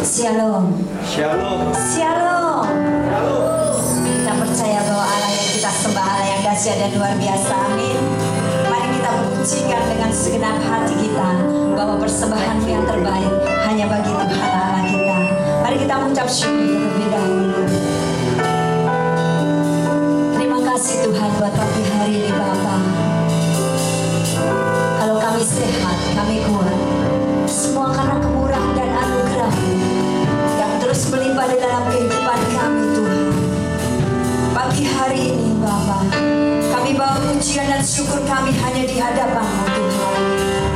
Shalom. Shalom. Shalom. Kita percaya bahwa Allah yang kita sembah Allah yang dahsyat dan luar biasa. Amin. Mari kita pujikan dengan segenap hati kita bahwa persembahan yang terbaik hanya bagi Tuhan Allah kita. Mari kita mengucap syukur terlebih dahulu. Terima kasih Tuhan buat pagi hari ini Bapa. Kalau kami sehat, kami kuat, semua karena kemurahan dan anugerah-Mu yang terus melimpah di dalam kehidupan kami Tuhan. Pagi hari ini Bapa, kami bawa pujian dan syukur kami hanya di hadapan-Mu Tuhan.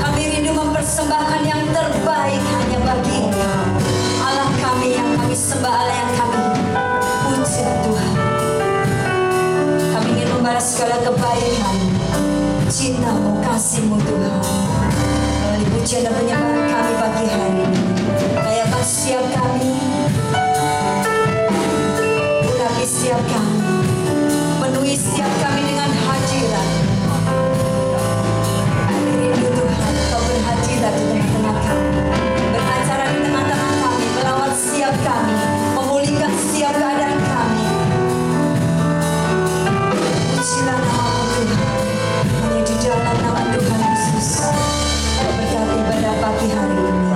Kami rindu mempersembahkan yang terbaik hanya bagi Engkau, Allah kami yang kami sembah, Allah yang kami puja Tuhan. Kami ingin membalas segala kebaikan, cinta-Mu, kasih-Mu Tuhan. Melalui pujian dan penyembahan kami pagi hari ini, kayakan setiap kami, urapi setiap kami, penuhi setiap kami dengan hadirat. Kami rindu Tuhan, Kau berhadirat di tengah-tengah kami, beracara di tengah-tengah kami, melawat setiap kami, memulihkan setiap keadaan kami. Pujilah nama-Mu Tuhan, hanya di dalam nama Tuhan Yesus. Berkati pada pagi hari ini.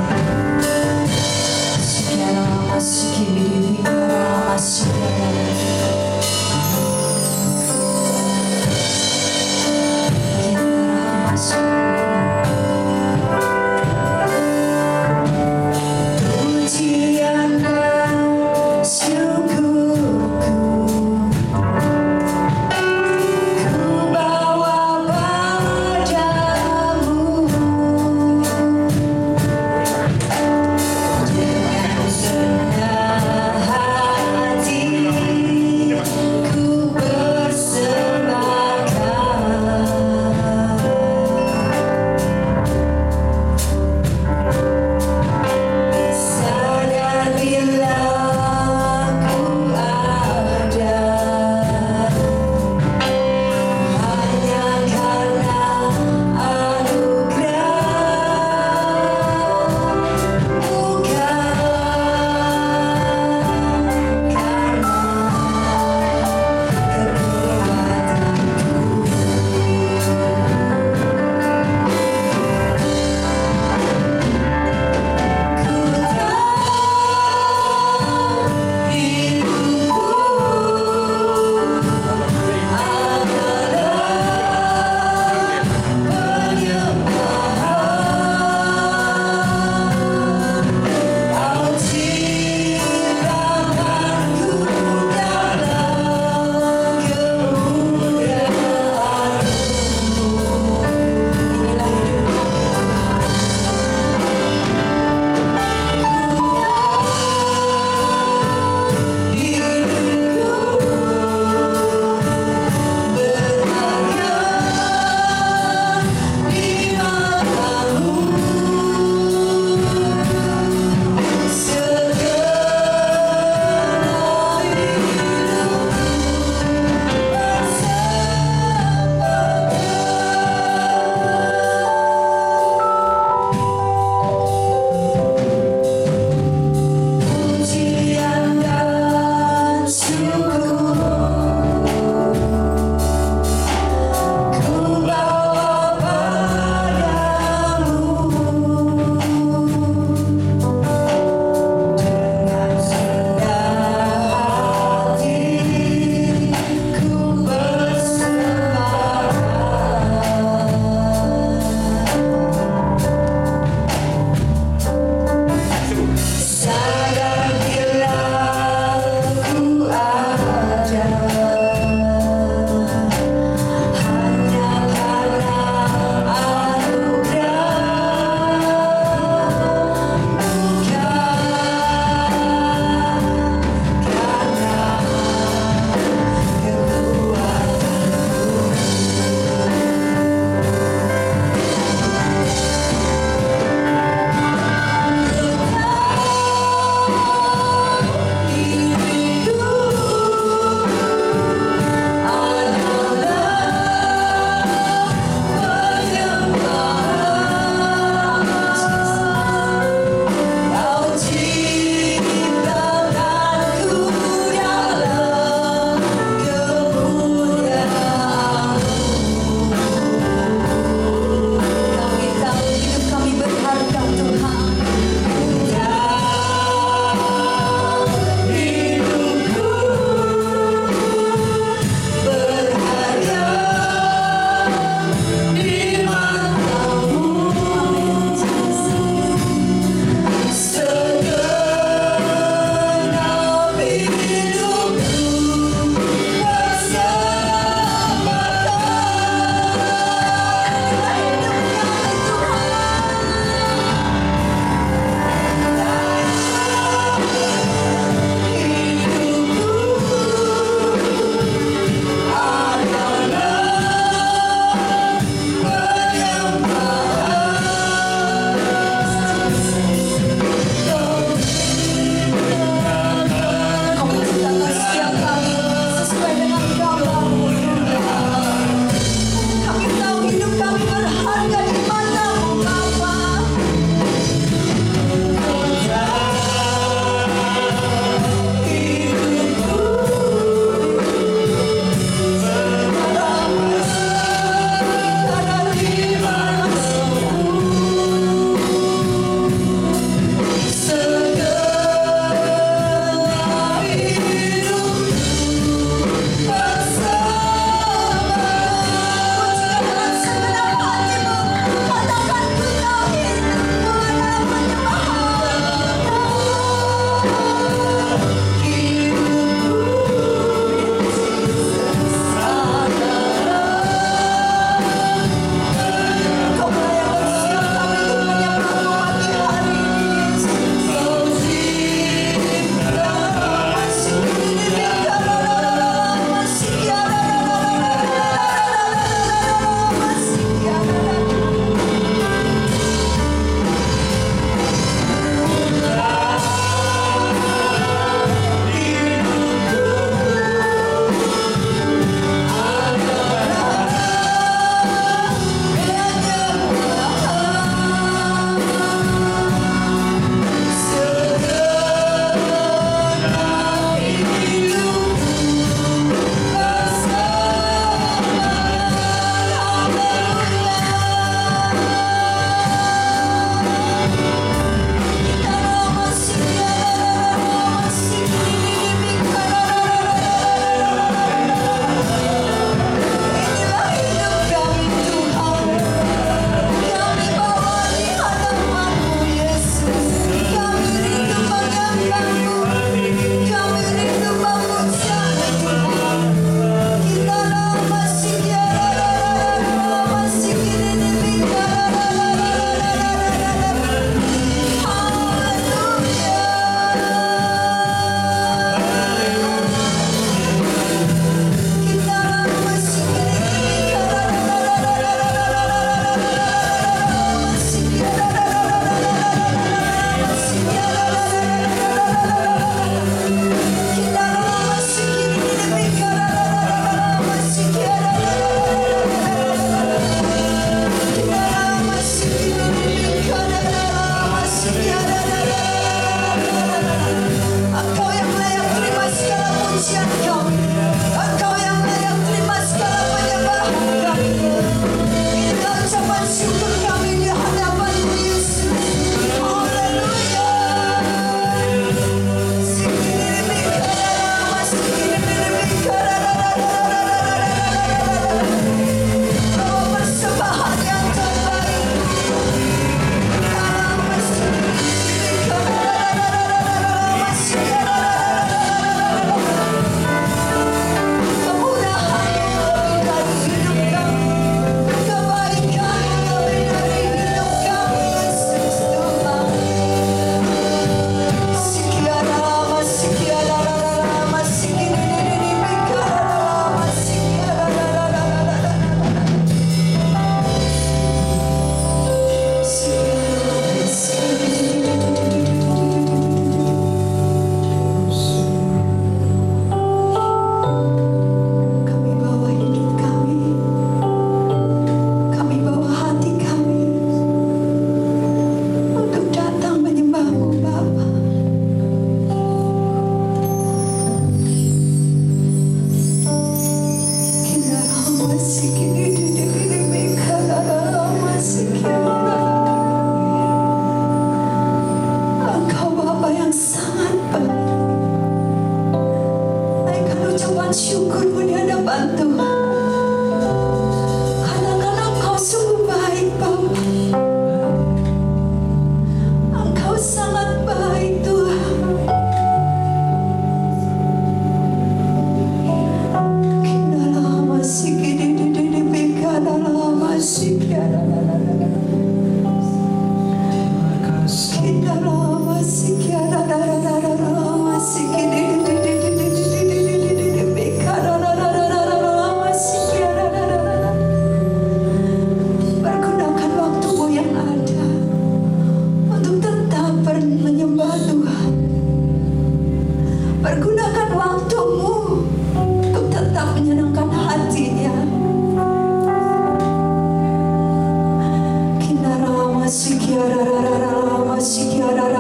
Kiara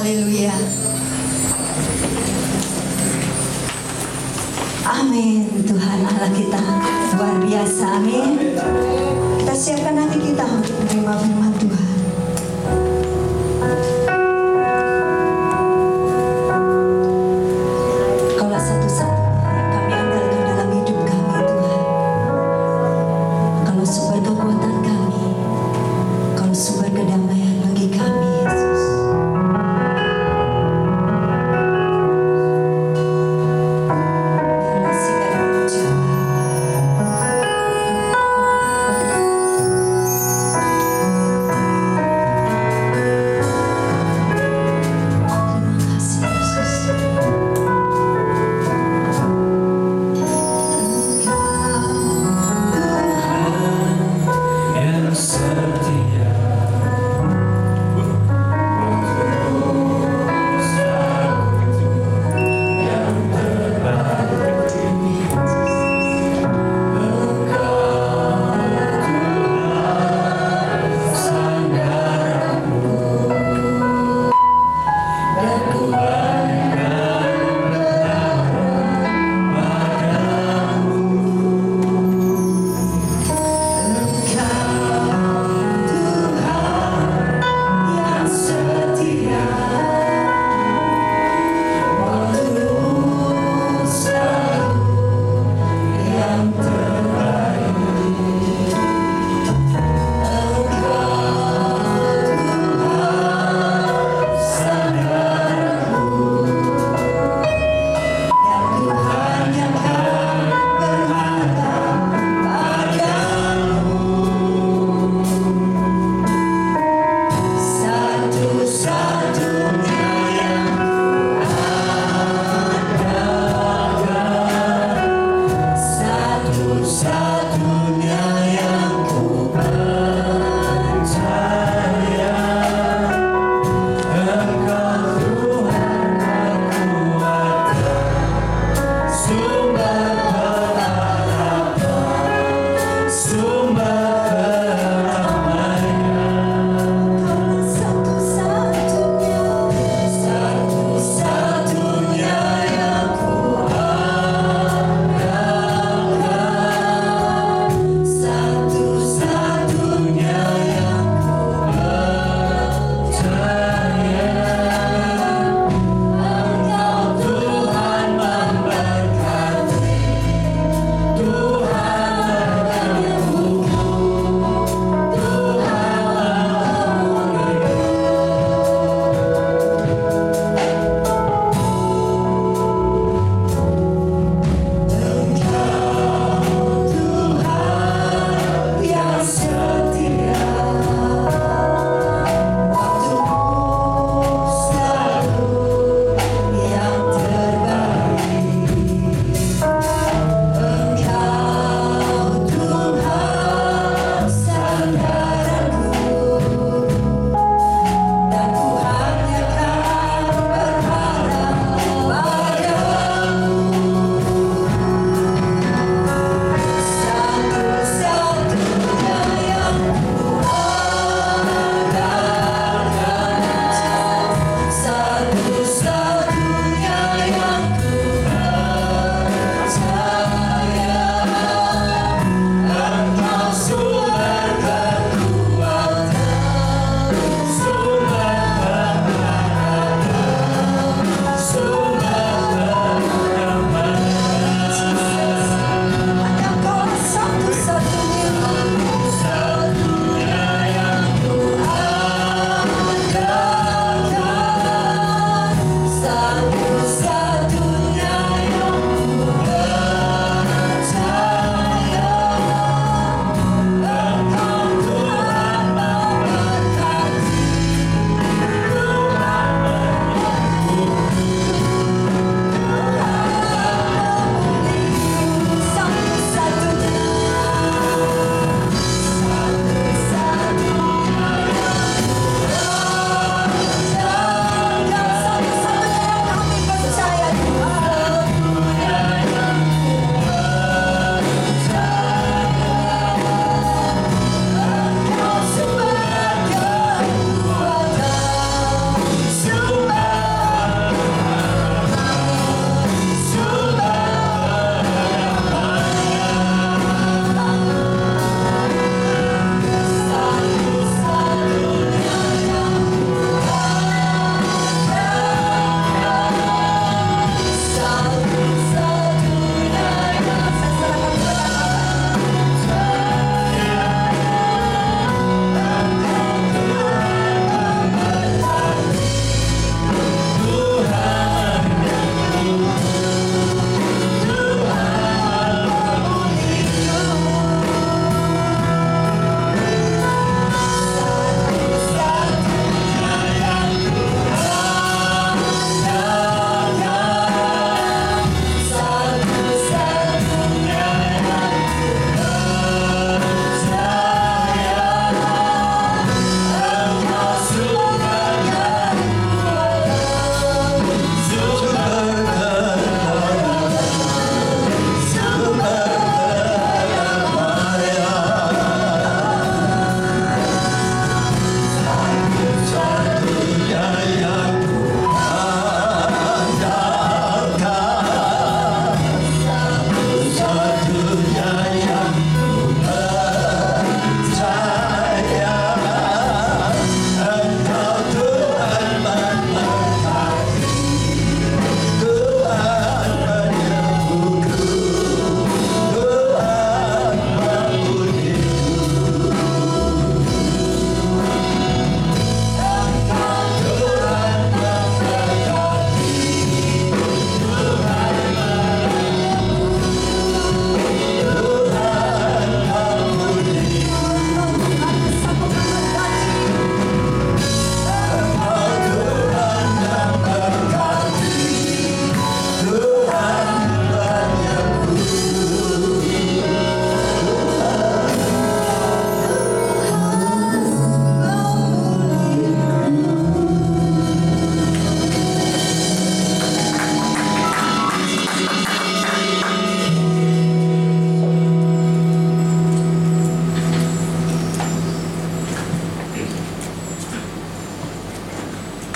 Haleluya. Amin. Tuhan Allah kita luar biasa. Amin. Kita siapkan hati kita untuk menerima firman Tuhan. Kaulah satu-satunya yang kami andalkan dalam hidup kami, Tuhan. Kalau sumber kekuatan kami, kalau sumber kedamaian bagi kami, Yesus. Biarlah segala ucapan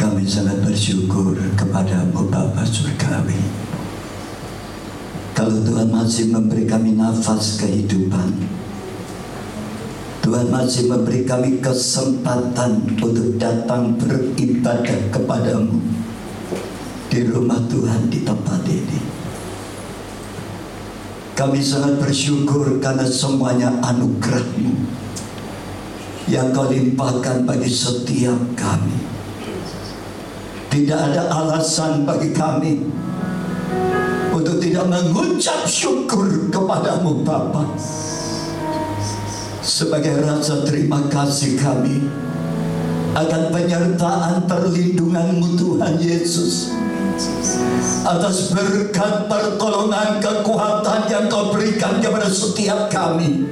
Kami sangat bersyukur kepadamu Bapa Surgawi. Kalau Tuhan masih memberi kami nafas kehidupan, Tuhan masih memberi kami kesempatan untuk datang beribadah kepadamu di rumah Tuhan di tempat ini. Kami sangat bersyukur karena semuanya anugerah-Mu yang Kau limpahkan bagi setiap kami. Tidak ada alasan bagi kami untuk tidak mengucap syukur kepadamu Bapa, sebagai rasa terima kasih kami akan penyertaan perlindungan-Mu Tuhan Yesus, atas berkat pertolongan kekuatan yang Kau berikan kepada setiap kami,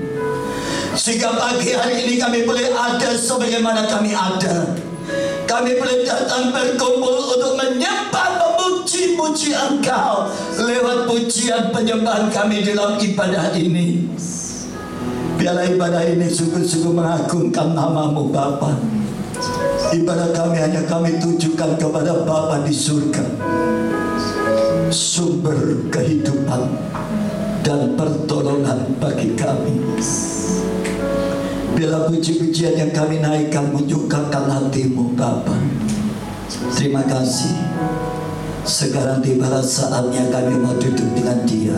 sehingga pagi hari ini kami boleh ada sebagaimana kami ada. Kami boleh datang berkumpul untuk menyembah, memuji-muji Engkau lewat pujian penyembahan kami dalam ibadah ini. Biarlah ibadah ini sungguh-sungguh mengagungkan nama-Mu Bapa. Ibadah kami hanya kami tujukan kepada Bapa di surga, sumber kehidupan dan pertolongan bagi kami. Bila puji-pujian yang kami naikkan menyukakan hati-Mu Bapa. Terima kasih. Sekarang tibalah saatnya kami mau duduk dengan Dia,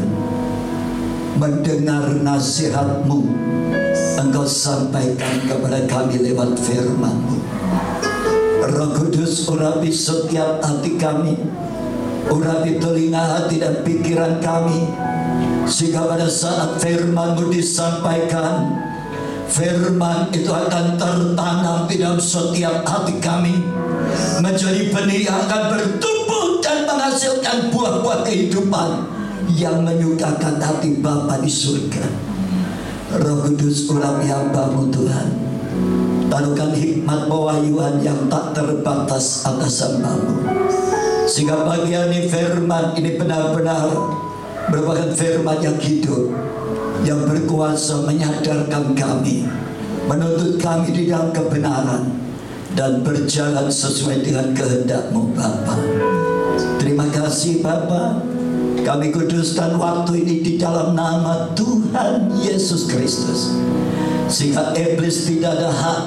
mendengar nasihat-Mu Engkau sampaikan kepada kami lewat firman-Mu. Roh Kudus, urapi setiap hati kami, urapi telinga hati dan pikiran kami, sehingga pada saat firman-Mu disampaikan, firman itu akan tertanam di dalam setiap hati kami, menjadi benih yang akan bertumbuh dan menghasilkan buah-buah kehidupan yang menyukakan hati Bapa di surga. Roh Kudus, urapi hamba-Mu Tuhan, taruhkan hikmat pewahyuan yang tak terbatas atas hamba-Mu, sehingga bagian ini firman ini benar-benar merupakan firman yang hidup, yang berkuasa menyadarkan kami, menuntut kami di dalam kebenaran, dan berjalan sesuai dengan kehendak-Mu Bapa. Terima kasih Bapa. Kami kuduskan waktu ini di dalam nama Tuhan Yesus Kristus, sehingga iblis tidak ada hak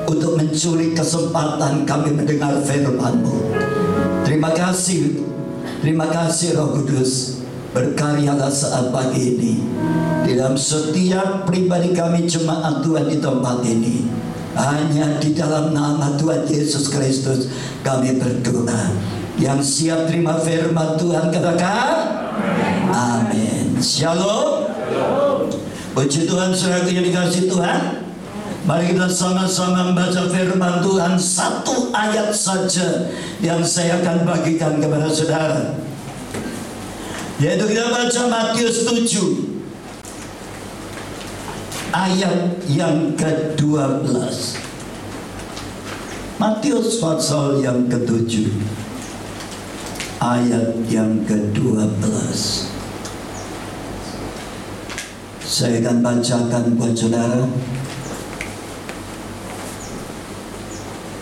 untuk mencuri kesempatan kami mendengar firman-Mu. Terima kasih Roh Kudus. Berkaryalah saat pagi ini di dalam setiap pribadi kami jemaat Tuhan di tempat ini. Hanya di dalam nama Tuhan Yesus Kristus kami berdoa. Yang siap terima firman Tuhan katakan amin. Shalom. Puji Tuhan, saudara yang dikasihi Tuhan. Mari kita sama-sama membaca firman Tuhan, satu ayat saja yang saya akan bagikan kepada saudara, yaitu kita baca Matius 7 ayat yang ke-12. Matius pasal yang ke-7 ayat yang ke-12. Saya akan bacakan buat saudara.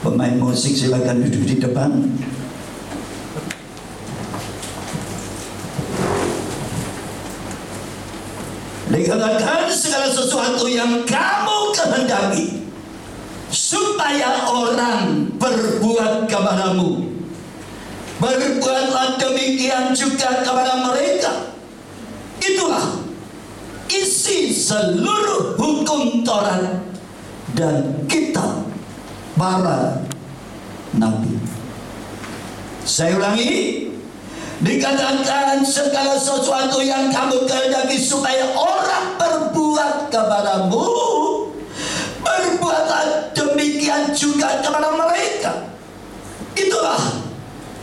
Pemain musik silakan duduk di depan. Dikatakan segala sesuatu yang kamu kehendaki supaya orang berbuat kepadamu, berbuatlah demikian juga kepada mereka. Itulah isi seluruh hukum Taurat dan kitab para nabi. Saya ulangi. Dikatakan segala sesuatu yang kamu kehendaki supaya orang berbuat kepadamu, berbuatlah demikian juga kepada mereka. Itulah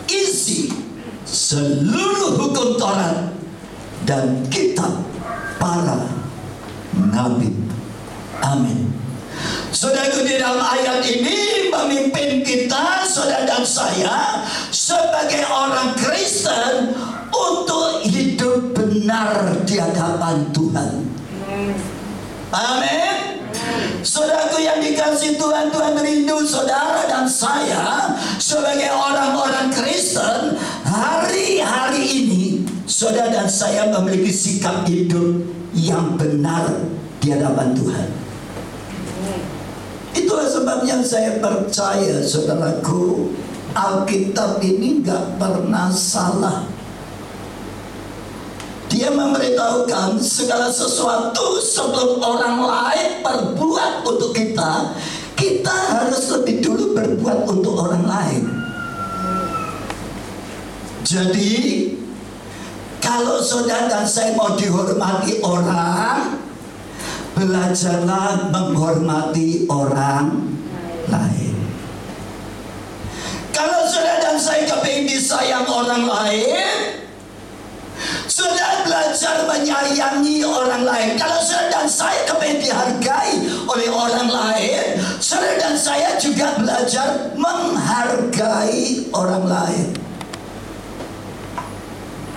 isi seluruh hukum Taurat dan kitab para nabi. Amin. Saudara, di dalam ayat ini memimpin kita, saudara dan saya, sebagai orang Kristen untuk hidup benar di hadapan Tuhan. Amin. Saudaraku yang dikasih Tuhan, Tuhan rindu saudara dan saya sebagai orang-orang Kristen. Hari-hari ini saudara dan saya memiliki sikap hidup yang benar di hadapan Tuhan. Itulah sebabnya saya percaya, saudaraku, Alkitab ini gak pernah salah. Dia memberitahukan segala sesuatu sebelum orang lain berbuat untuk kita, kita harus lebih dulu berbuat untuk orang lain. Jadi, kalau saudara dan saya mau dihormati orang, belajarlah menghormati orang lain. Kalau saudara dan saya kepingin disayang orang lain, saudara belajar menyayangi orang lain. Kalau saudara dan saya kepingin dihargai oleh orang lain, saudara dan saya juga belajar menghargai orang lain.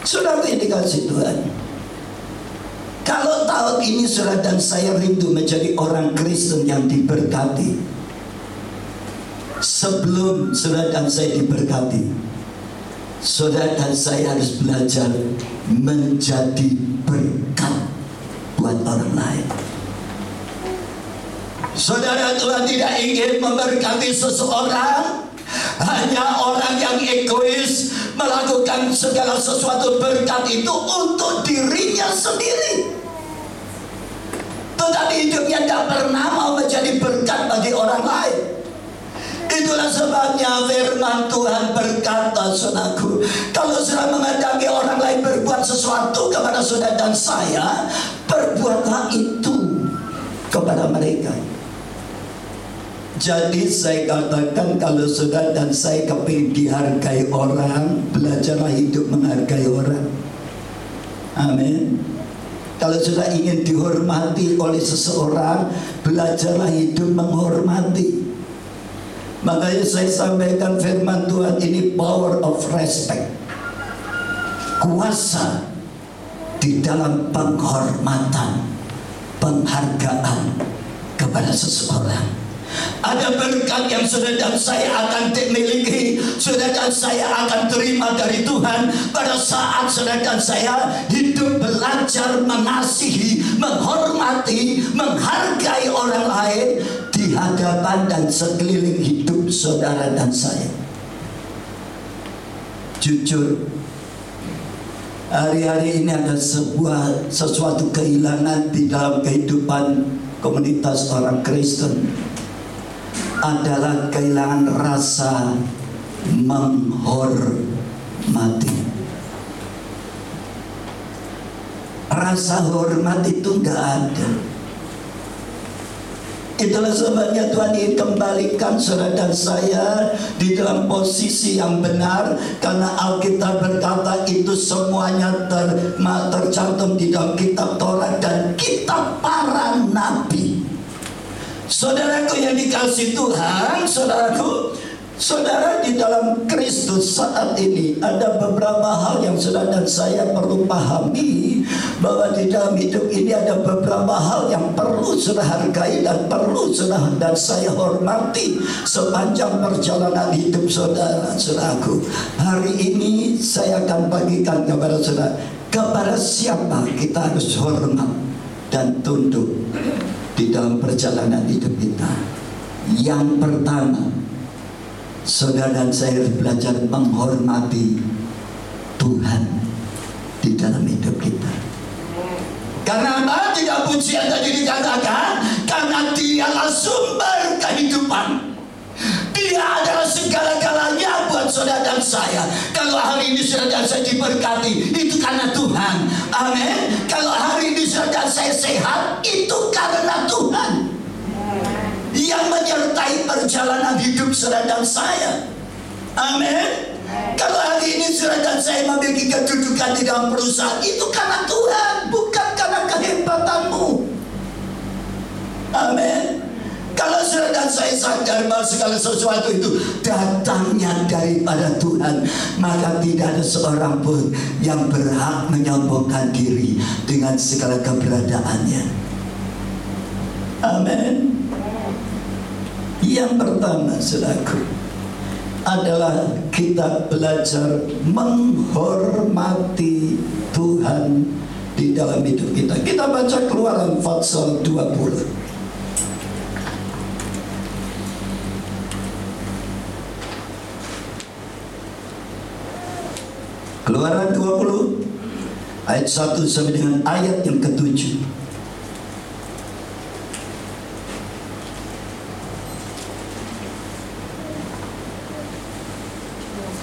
Saudara yang dikasih Tuhan, kalau tahun ini saudara dan saya rindu menjadi orang Kristen yang diberkati, sebelum saudara dan saya diberkati, saudara dan saya harus belajar menjadi berkat buat orang lain. Saudara, Tuhan tidak ingin memberkati seseorang hanya orang yang egois, melakukan segala sesuatu berkat itu untuk dirinya sendiri, tetapi hidupnya tidak pernah mau menjadi berkat bagi orang lain. Itulah sebabnya firman Tuhan berkata, saudaraku, kalau saudara mengendangi orang lain berbuat sesuatu kepada saudara dan saya, perbuatlah itu kepada mereka. Jadi saya katakan, kalau saudara dan saya kepingin dihargai orang, belajarlah hidup menghargai orang. Amin. Kalau saudara ingin dihormati oleh seseorang, belajarlah hidup menghormati. Makanya saya sampaikan firman Tuhan ini, power of respect, kuasa di dalam penghormatan, penghargaan kepada seseorang. Ada berkat yang saudara dan saya akan dimiliki, saudara dan saya akan terima dari Tuhan pada saat saudara dan saya hidup belajar mengasihi, menghormati, menghargai orang lain di hadapan dan sekeliling hidup saudara dan saya. Jujur, hari-hari ini ada sesuatu kehilangan di dalam kehidupan komunitas orang Kristen, adalah kehilangan rasa menghormati. Rasa hormat itu enggak ada. Itulah sebabnya Tuhan ingin kembalikan saudara dan saya di dalam posisi yang benar, karena Alkitab berkata itu semuanya tercantum di dalam kitab Taurat dan kitab para nabi. Saudaraku yang dikasih Tuhan, saudaraku, saudara di dalam Kristus saat ini ada beberapa hal yang saudara dan saya perlu pahami, bahwa di dalam hidup ini ada beberapa hal yang perlu saudara hargai dan perlu saudara dan saya hormati sepanjang perjalanan hidup saudara. Saudaraku, hari ini saya akan bagikan kepada saudara, kepada siapa kita harus hormat dan tunduk di dalam perjalanan hidup kita. Yang pertama, saudara dan saya harus belajar menghormati Tuhan di dalam hidup kita. Karena apa? Tidak pujian tadi dikatakan, karena Dialah sumber kehidupan. Dia adalah segala-galanya buat saudara dan saya. Kalau hari ini saudara dan saya diberkati, itu karena Tuhan. Amin. Kalau hari ini saudara dan saya sehat, itu karena Tuhan yang menyertai perjalanan hidup saudara dan saya. Amin. Kalau hari ini saudara dan saya memiliki kedudukan di dalam perusahaan, itu karena Tuhan, bukan karena kehebatanmu. Amin. Kalau saudara dan saya sadar bahwa segala sesuatu itu datangnya daripada Tuhan, maka tidak ada seorang pun yang berhak menyombongkan diri dengan segala keberadaannya. Amin. Yang pertama, saudaraku, adalah kita belajar menghormati Tuhan di dalam hidup kita. Kita baca Keluaran pasal 20. Keluaran 20 ayat 1 sampai dengan ayat yang ke-7.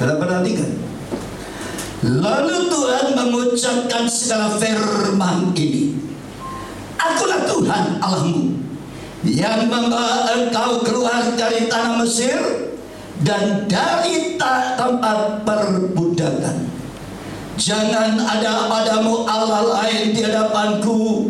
Kita perhatikan. Lalu Tuhan mengucapkan segala firman ini. Akulah Tuhan Allahmu yang membawa engkau keluar dari tanah Mesir dan dari tempat perbudakan. Jangan ada padamu Allah lain di hadapanku.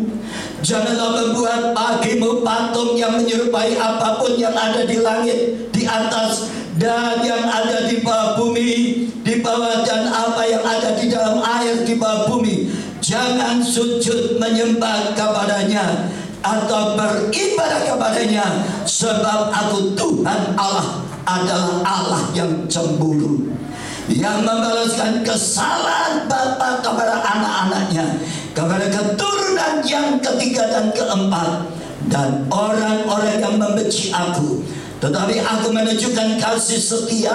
Janganlah membuat bagimu patung yang menyerupai apapun yang ada di langit, di atas, dan yang ada di bawah bumi, di bawah, dan apa yang ada di dalam air di bawah bumi. Jangan sujud menyembah kepadanya atau beribadah kepadanya, sebab aku Tuhan Allah adalah Allah yang cemburu, yang membalaskan kesalahan bapa kepada anak-anaknya, kepada keturunan yang ketiga dan keempat, dan orang-orang yang membenci aku. Tetapi aku menunjukkan kasih setia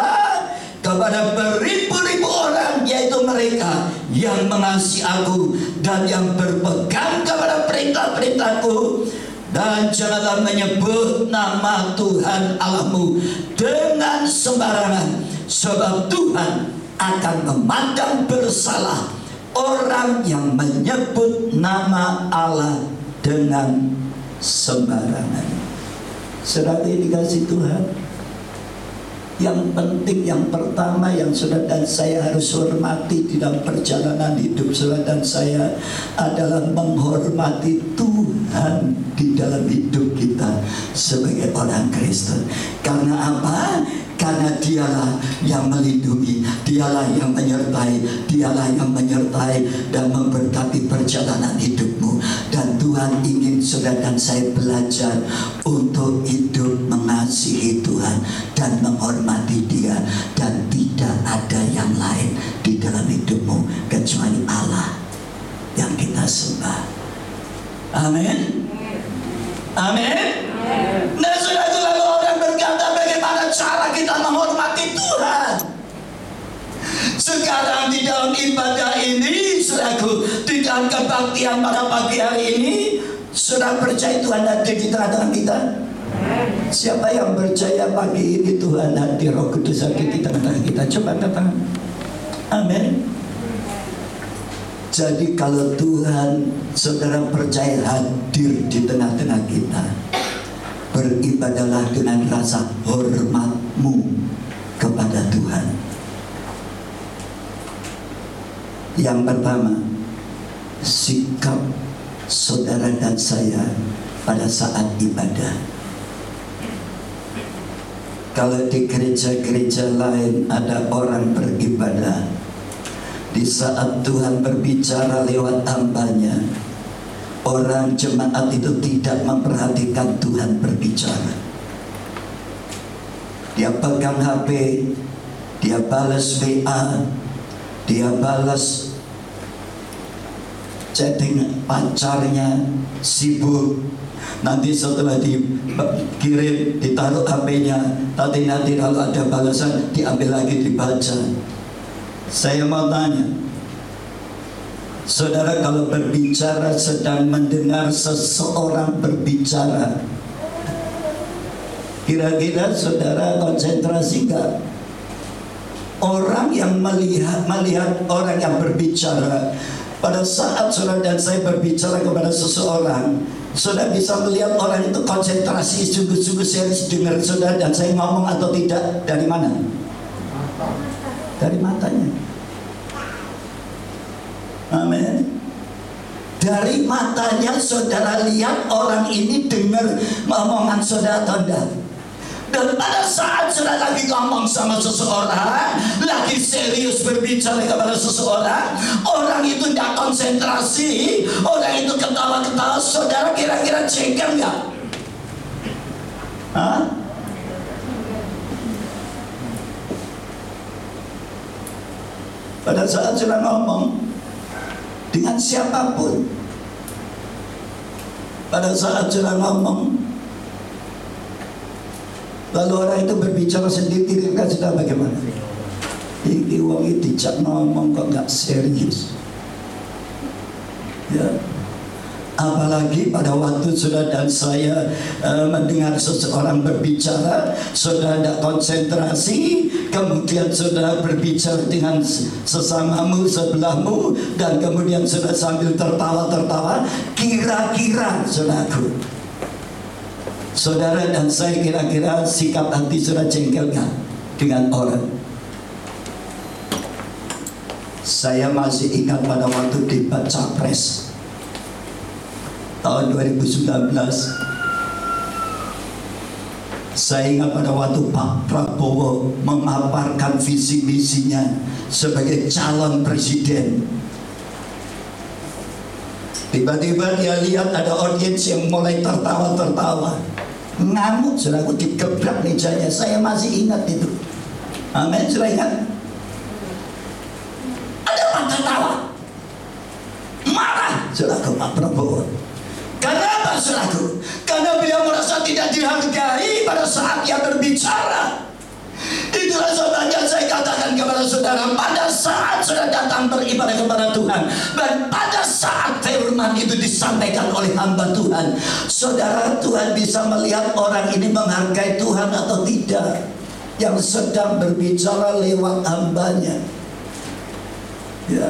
kepada beribu-ribu orang, yaitu mereka yang mengasihi aku dan yang berpegang kepada perintah-perintahku. Dan janganlah menyebut nama Tuhan Allahmu dengan sembarangan, sebab Tuhan akan memandang bersalah orang yang menyebut nama Allah dengan sembarangan. Saudara dikasih Tuhan, yang penting, yang pertama yang saudara dan saya harus hormati di dalam perjalanan hidup saudara dan saya adalah menghormati Tuhan di dalam hidup kita sebagai orang Kristen. Karena apa? Karena dialah yang melindungi, dialah yang menyertai, dialah yang menyertai dan memberkati perjalanan hidupmu. Dan Tuhan ingin saudara dan saya belajar untuk hidup mengasihi Tuhan dan menghormati Dia, dan tidak ada yang lain di dalam hidupmu kecuali Allah yang kita sembah. Amin. Amin. Nah, saudara, lalu orang berkata, bagaimana cara kita menghormati Tuhan? Sekarang di dalam ibadah ini, saudaraku, di dalam kebaktian pada pagi hari ini, saudara percaya Tuhan hadir di tengah-tengah kita? Siapa yang percaya pagi ini Tuhan hadir, Roh Kudus hadir di tengah-tengah kita? Coba katakan amin. Jadi kalau Tuhan saudara percaya hadir di tengah-tengah kita, beribadahlah dengan rasa hormatmu kepada Tuhan. Yang pertama, sikap saudara dan saya pada saat ibadah. Kalau di gereja-gereja lain ada orang beribadah, di saat Tuhan berbicara lewat hambanya, orang jemaat itu tidak memperhatikan Tuhan berbicara. Dia pegang HP, dia balas WA, dia balas chatting pacarnya, sibuk. Nanti setelah dikirim, ditaruh HP-nya, nanti kalau ada balasan diambil lagi dibaca. Saya mau tanya, saudara kalau berbicara sedang mendengar seseorang berbicara, kira-kira saudara konsentrasi gak? Orang yang melihat orang yang berbicara, pada saat saudara dan saya berbicara kepada seseorang, saudara bisa melihat orang itu konsentrasi sungguh-sungguh serius dengar saudara dan saya ngomong atau tidak. Dari mana? Dari matanya. Amin. Dari matanya saudara lihat orang ini dengar omongan saudara atau tidak. Dan pada saat saudara lagi ngomong sama seseorang, lagi serius berbicara kepada seseorang, orang itu tidak konsentrasi, orang itu ketawa-ketawa, saudara kira-kira jengkel nggak? Hah? Pada saat saudara ngomong dengan siapapun, pada saat saudara ngomong, lalu orang itu berbicara sendiri, kan sudah bagaimana? Ini uang itu dijak ngomong kok nggak serius. Ya. Apalagi pada waktu saudara dan saya mendengar seseorang berbicara, saudara tidak konsentrasi, kemudian saudara berbicara dengan sesamamu, sebelahmu, dan kemudian saudara sambil tertawa-tertawa, kira-kira saudaraku, saudara dan saya kira-kira sikap hati saudara jengkel nggak dengan orang? Saya masih ingat pada waktu debat Capres tahun 2019. Saya ingat pada waktu Pak Prabowo memaparkan visi misinya sebagai calon presiden. Tiba-tiba dia lihat ada audiens yang mulai tertawa-tertawa, ngamuk, saudaraku, digebrak mejanya. Saya masih ingat itu. Amin, saudara ingat? Ada orang tertawa, marah, saudaraku, Pak Prabowo. Karena apa, saudaraku? Karena beliau merasa tidak dihargai pada saat dia berbicara. Itulah sebabnya saya katakan kepada saudara, pada saat saudara datang beribadah kepada Tuhan, dan pada saat firman itu disampaikan oleh hamba Tuhan, saudara, Tuhan bisa melihat orang ini menghargai Tuhan atau tidak, yang sedang berbicara lewat hambanya. Ya.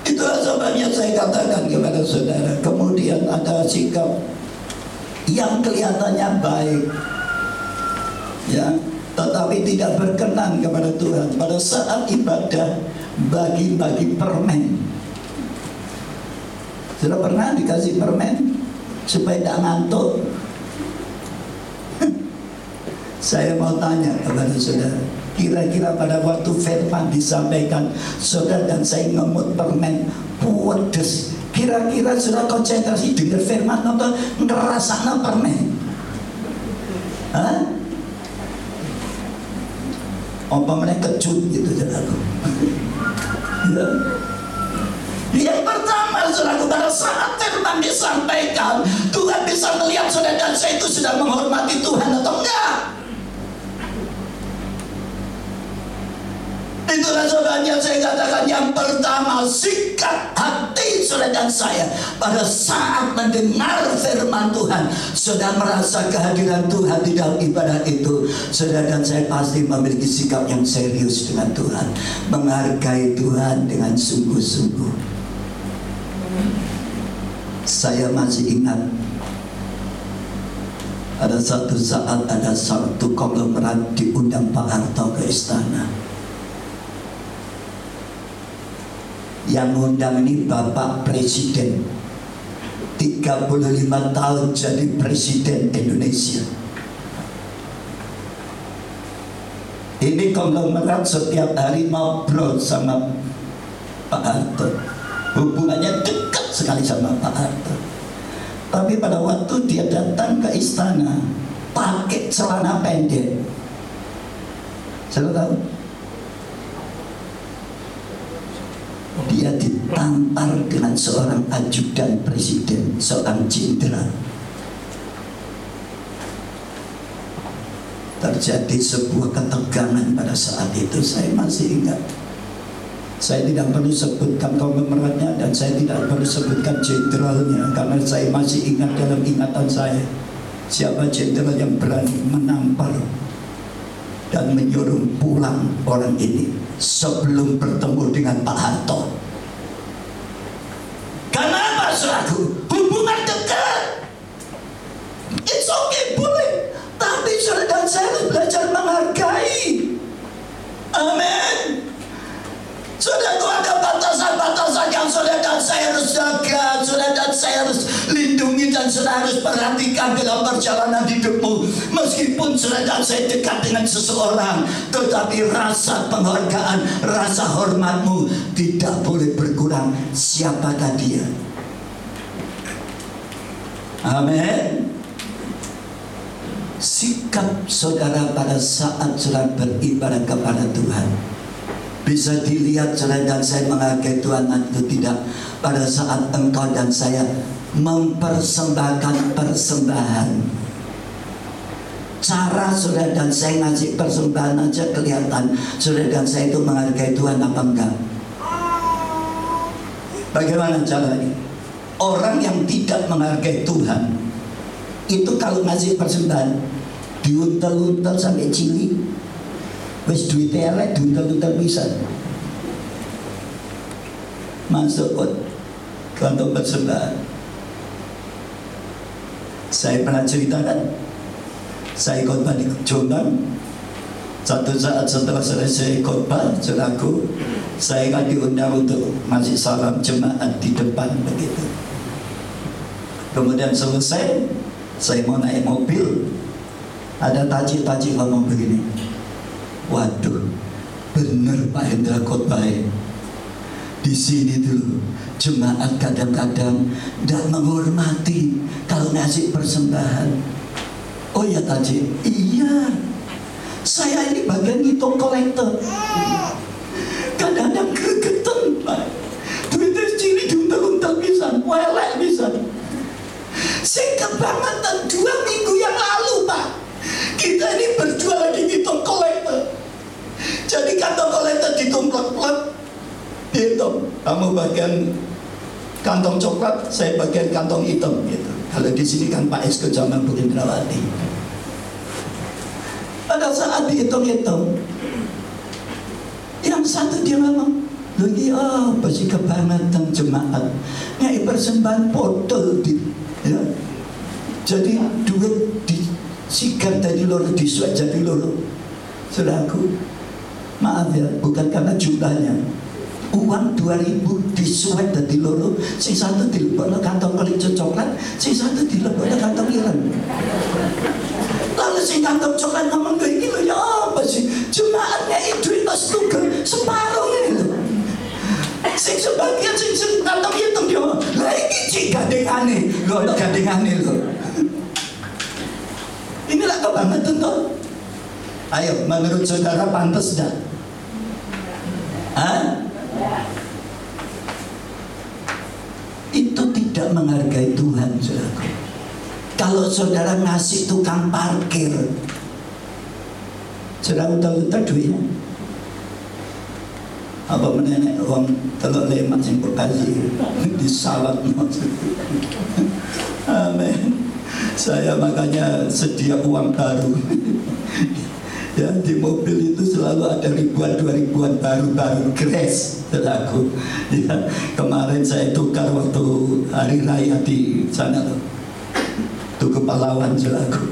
Itulah sebabnya saya katakan kepada saudara, kemudian ada sikap yang kelihatannya baik, ya, tetapi tidak berkenan kepada Tuhan. Pada saat ibadah, bagi-bagi permen. Sudah pernah dikasih permen supaya tidak ngantuk? Saya mau tanya kepada saudara, kira-kira pada waktu firman disampaikan, saudara dan saya ngemut permen pedes, kira-kira sudah konsentrasi dengar firman atau ngerasana permen? Hah? Apa mereka kecut gitu, saudaraku? Ya. Yang pertama, saudaraku, pada saat firman disampaikan, Tuhan bisa melihat saudara dan saya itu sudah menghormati Tuhan atau enggak. Itulah sebabnya saya katakan, yang pertama, sikap hati saudara dan saya pada saat mendengar firman Tuhan, saudara merasa kehadiran Tuhan di dalam ibadah itu, saudara dan saya pasti memiliki sikap yang serius dengan Tuhan, menghargai Tuhan dengan sungguh-sungguh. Saya masih ingat ada satu saat ada satu konglomerat diundang Pak Harto ke istana. Yang ngundang ini Bapak Presiden, 35 tahun jadi Presiden Indonesia. Ini konglomerat setiap hari ngobrol sama Pak Harto, hubungannya dekat sekali sama Pak Harto. Tapi pada waktu dia datang ke istana pakai celana pendek, saya tahu dia ditampar dengan seorang ajudan presiden, seorang jenderal. Terjadi sebuah ketegangan pada saat itu. Saya masih ingat. Saya tidak perlu sebutkan konglomeratnya dan saya tidak perlu sebutkan jenderalnya, karena saya masih ingat dalam ingatan saya siapa jenderal yang berani menampar dan menyuruh pulang orang ini sebelum bertemu dengan Pak Harto. Karena apa, saudaraku? Hubungan dekat. It's okay, boleh. Tapi saudara dan saya harus belajar menghargai. Amin. Saudaraku, ada batasan-batasan yang saudara dan saya harus jaga, saudara dan saya harus lindungi, dan saudara harus perhatikan dalam perjalanan hidupmu. Meskipun saudara dan saya dekat dengan seseorang, tetapi rasa penghargaan, rasa hormatmu tidak boleh berkurang. Siapakah dia? Amin. Sikap saudara pada saat saudara beribadah kepada Tuhan Bisa dilihat saudara dan saya menghargai Tuhan atau tidak pada saat engkau dan saya mempersembahkan persembahan. Cara saudara dan saya ngasih persembahan aja kelihatan saudara dan saya itu menghargai Tuhan apa enggak. Bagaimana caranya? Orang yang tidak menghargai Tuhan itu kalau ngasih persembahan diuntel-untel sampai cili, wis duitnya elek diuntel-untel bisa masuk ke kantong persembahan. Saya pernah ceritakan, saya khotbah di Jombang. Satu saat setelah selesai khotbah, saudaraku, saya kan diundang untuk ngasih salam jemaat di depan begitu. Kemudian selesai, saya mau naik mobil, ada taji-taji ngomong begini, waduh, bener Pak Hendra khotbahnya. Di sini dulu jemaat kadang-kadang tidak menghormati kalau ngasih persembahan. Oh ya taji, iya. Saya ini bagian ngitung kolektor. Kadang-kadang gregetan Pak. Duitnya cili diuntel-untel bisa, welek bisa. Saya kebangetan 2 minggu yang lalu Pak. Kita ini berdua lagi ngitung kolektor. Jadi kantong kolektor ditumplek-plek, dihitung. Kamu bagian kantong coklat, saya bagian kantong hitam gitu. Kalau di sini kan Pak Esko zaman Bu Indrawati. Pada saat dihitung-hitung, yang satu dia ngomong, loh ini apa sih kebangetan jemaat, nyai persembahan botol di, ya. Jadi duit disikat dari loro, disuat jadi loro. Saudaraku, maaf ya, bukan karena jumlahnya. Uang 2.000 disuat dari loro, sing satu dilebokno kantong kelinci coklat, sing satu dilebokno kantong ireng. Lalu si kantong coklat ngomong kayak gini, ya apa sih? Jemaatnya itu tunggal separuh ini loh. Sing sebagian sing kantong hitam dia, lah ini cik gandengane, loh gandengane loh. Inilah kebangetan toh. Ayo, menurut saudara pantas dah? Hah? Itu tidak menghargai Tuhan, saudaraku. Kalau saudara ngasih tukang parkir, saudara tahu duitnya apa menenek uang telur lemak yang berkasih disalat. Amin. Saya makanya sedia uang baru. Ya, di mobil itu selalu ada ribuan 2 ribuan baru grace saudaraku. Ya, kemarin saya tukar waktu hari raya di sana loh. Tugu Pahlawan saudaraku.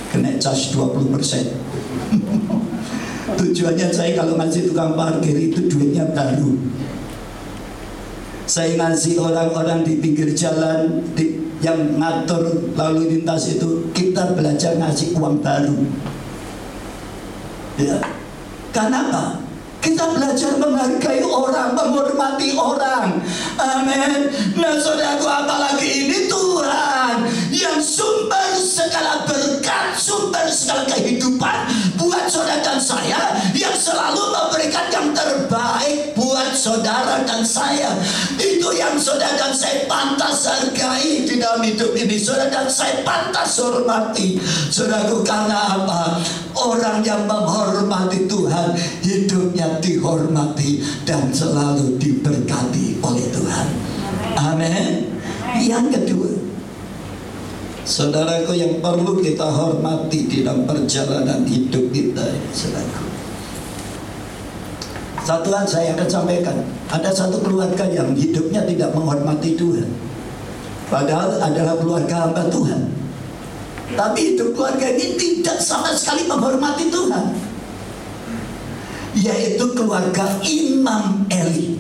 Kena cas 20%. Tujuannya saya kalau ngasih tukang parkir itu duitnya baru. Saya ngasih orang-orang di pinggir jalan yang ngatur lalu lintas itu, kita belajar ngasih uang baru. Ya. Kenapa? Kita belajar menghargai orang, menghormati orang. Amin. Nah saudaraku, apalagi ini Tuhan yang sumber segala berkat, sumber segala kehidupan buat saudara dan saya, yang selalu memberikan yang terbaik buat saudara dan saya. Itu yang saudara dan saya pantas hargai di dalam hidup ini. Saudara dan saya pantas hormati. Saudaraku, karena apa? Orang yang menghormati Tuhan, hidupnya dihormati dan selalu diberkati oleh Tuhan. Amin. Yang kedua, saudaraku, yang perlu kita hormati di dalam perjalanan hidup kita, saudaraku. Satuan saya akan sampaikan, ada satu keluarga yang hidupnya tidak menghormati Tuhan, padahal adalah keluarga hamba Tuhan. Tapi hidup keluarga ini tidak sama sekali menghormati Tuhan, yaitu keluarga Imam Eli.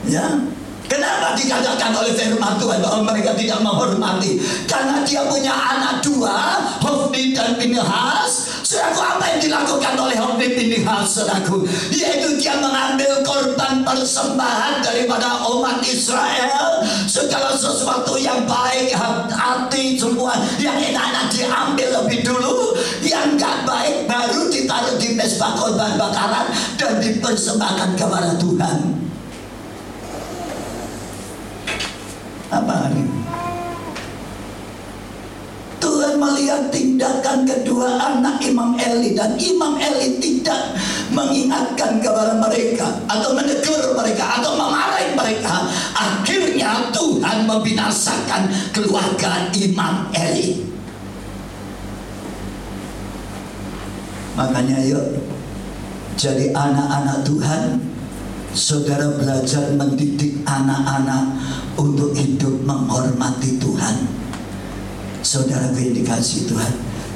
Ya, kenapa dikatakan oleh firman Tuhan bahwa mereka tidak menghormati? Karena dia punya anak 2, Hofni dan Pinehas. Saudaraku, apa yang dilakukan oleh Hofni Pinehas, saudaraku, yaitu dia mengambil korban persembahan daripada umat Israel. Segala sesuatu yang baik, hati semua yang enak-enak diambil lebih dulu, yang gak baik baru ditaruh di mezbah korban bakaran dan dipersembahkan kepada Tuhan. Apa hari ini? Tuhan melihat tindakan kedua anak Imam Eli, dan Imam Eli tidak mengingatkan kepada mereka atau menegur mereka atau memarahi mereka. Akhirnya Tuhan membinasakan keluarga Imam Eli. Makanya yuk jadi anak-anak Tuhan, saudara belajar mendidik anak-anak untuk hidup menghormati Tuhan. Saudara yang dikasihi Tuhan,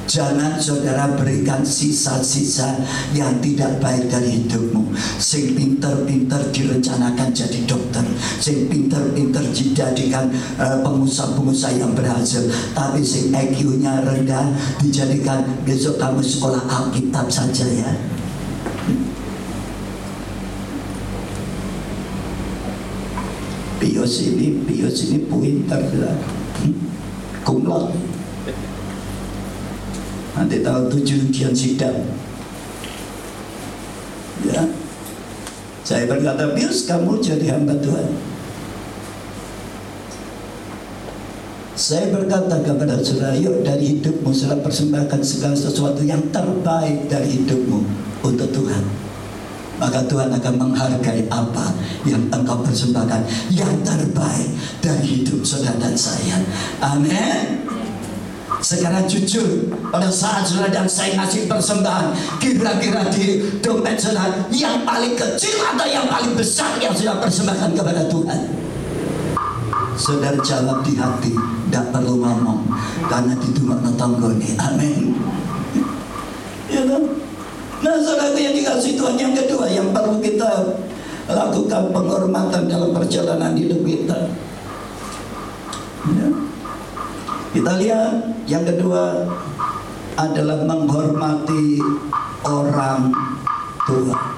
jangan saudara berikan sisa-sisa yang tidak baik dari hidupmu. Sing pinter-pinter direncanakan jadi dokter, sing pinter-pinter dijadikan pengusaha-pengusaha yang berhasil, tapi sing IQ-nya rendah dijadikan besok kamu sekolah Alkitab saja ya. Pius ini pinter lah. Kumlot. Nanti tahun 7 ujian sidang. Ya. Saya berkata, Pius, kamu jadi hamba Tuhan. Saya berkata kepada saudara, yuk dari hidupmu saudara persembahkan segala sesuatu yang terbaik dari hidupmu untuk Tuhan. Maka Tuhan akan menghargai apa yang engkau persembahkan, yang terbaik dari hidup saudara dan saya. Amin. Sekarang jujur, pada saat saudara dan saya ngasih persembahan, kira-kira di dompet saudara yang paling kecil atau yang paling besar yang saudara persembahkan kepada Tuhan? Saudara jawab di hati, tidak perlu ngomong, karena ditunggu tonggone. Amin. Ya kan? Nah, saudara yang dikasih Tuhan, yang kedua yang perlu kita lakukan penghormatan dalam perjalanan hidup kita. Ya. Kita lihat yang kedua adalah menghormati orang tua.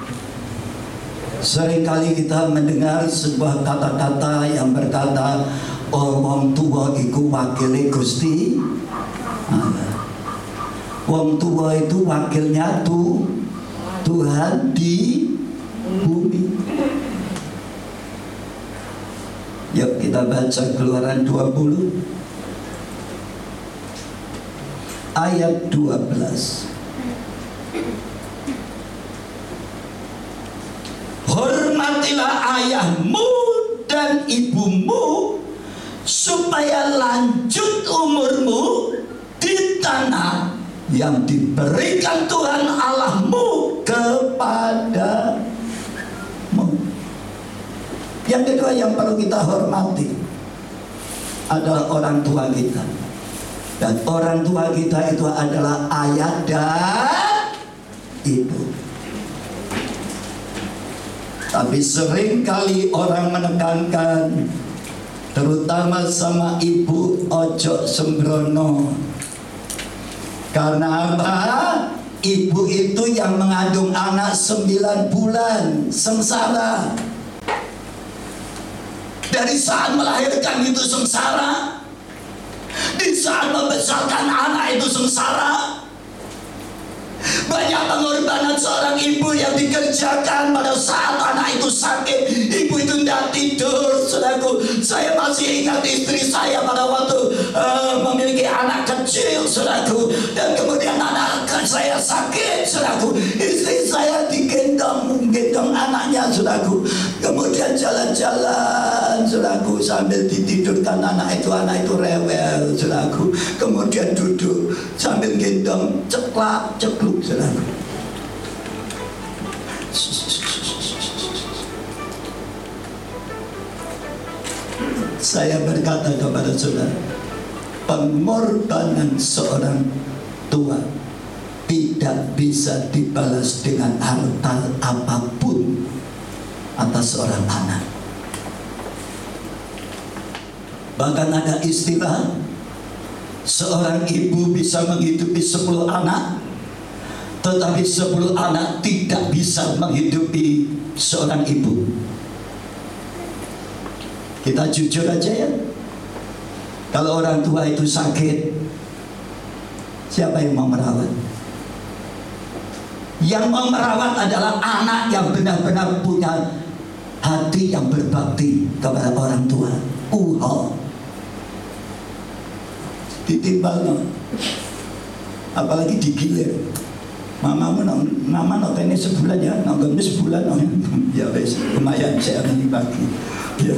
Seringkali kita mendengar sebuah kata-kata yang berkata, orang tua iku wakile Gusti Allah. Wong tua itu wakilnya Tuhan di bumi. Yuk kita baca Keluaran 20 ayat 12. Hormatilah ayahmu dan ibumu supaya lanjut umurmu di tanah yang diberikan Tuhan Allahmu kepadamu. Yang kedua yang perlu kita hormati adalah orang tua kita. Dan orang tua kita itu adalah ayah dan ibu. Tapi seringkali orang menekankan, terutama sama ibu, ojo sembrono. Karena apa? Ibu itu yang mengandung anak 9 bulan sengsara. Dari saat melahirkan itu sengsara. Di saat membesarkan anak itu sengsara. Banyak pengorbanan seorang ibu yang dikerjakan pada saat anak itu sakit. Ibu itu tidak tidur, saudaraku. Saya masih ingat istri saya pada waktu memiliki anak kecil, saudaraku. Dan kemudian anak saya sakit, saudaraku. Istri saya digendong anaknya, saudaraku. Kemudian jalan-jalan, saudaraku, sambil ditidurkan anak itu rewel, saudaraku. Kemudian duduk sambil gendong, cekluk, saudaraku. Saya berkata kepada saudara, pengorbanan seorang tua tidak bisa dibalas dengan harta apapun atas seorang anak. Bahkan ada istilah, seorang ibu bisa menghidupi 10 anak, Tetapi 10 anak tidak bisa menghidupi seorang ibu. Kita jujur aja ya. Kalau orang tua itu sakit, siapa yang mau merawat? Yang mau merawat adalah anak yang benar-benar punya hati yang berbakti kepada orang tua. Ditimbal, apalagi digilir. Mama nontonnya sebulan ya, nontonnya sebulan ya wes, lumayan saya nanti pagi. Ya.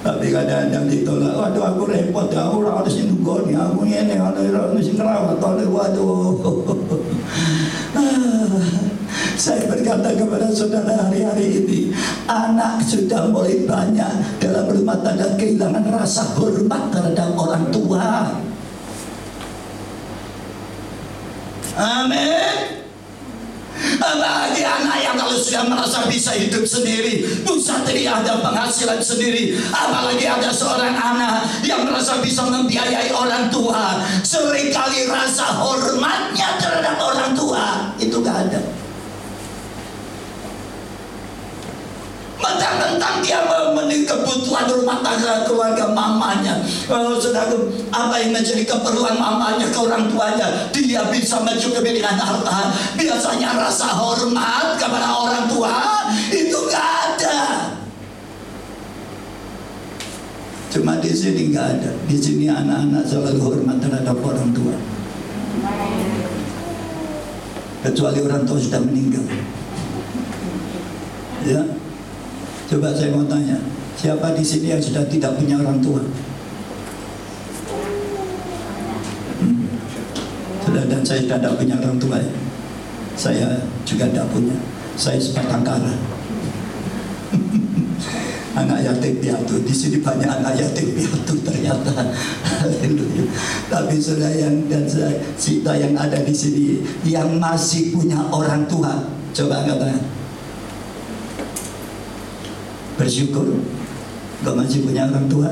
Tapi kadang-kadang ditolak, waduh aku repot ya, aku harus nunggu nih, aku ini harus ngerawat, waduh. Saya berkata kepada saudara hari-hari ini, anak sudah mulai banyak dalam rumah tangga kehilangan rasa hormat terhadap orang tua. Amin. Apalagi anak yang kalau sudah merasa bisa hidup sendiri, bisa ada penghasilan sendiri, apalagi ada seorang anak yang merasa bisa membiayai orang tua, seringkali rasa hormatnya terhadap orang tua itu gak ada. Mentang-mentang dia memenuhi kebutuhan rumah tangga keluarga mamanya. Saudaraku, apa yang menjadi keperluan mamanya ke orang tuanya, dia bisa mencukupi dengan harta. Biasanya rasa hormat kepada orang tua itu gak ada. Cuma di sini gak ada. Di sini anak-anak selalu hormat terhadap orang tua, kecuali orang tua sudah meninggal. Ya. Coba saya mau tanya, siapa di sini yang sudah tidak punya orang tua? Sudah, dan saya sudah tidak punya orang tua ya. Saya juga tidak punya. Saya sebatang kara. Anak yatim piatu. Di sini banyak anak yatim piatu ternyata. Haleluya. Tapi saudara yang dan kita yang ada di sini yang masih punya orang tua, coba angkat tangan. Bersyukur engkau masih punya orang tua.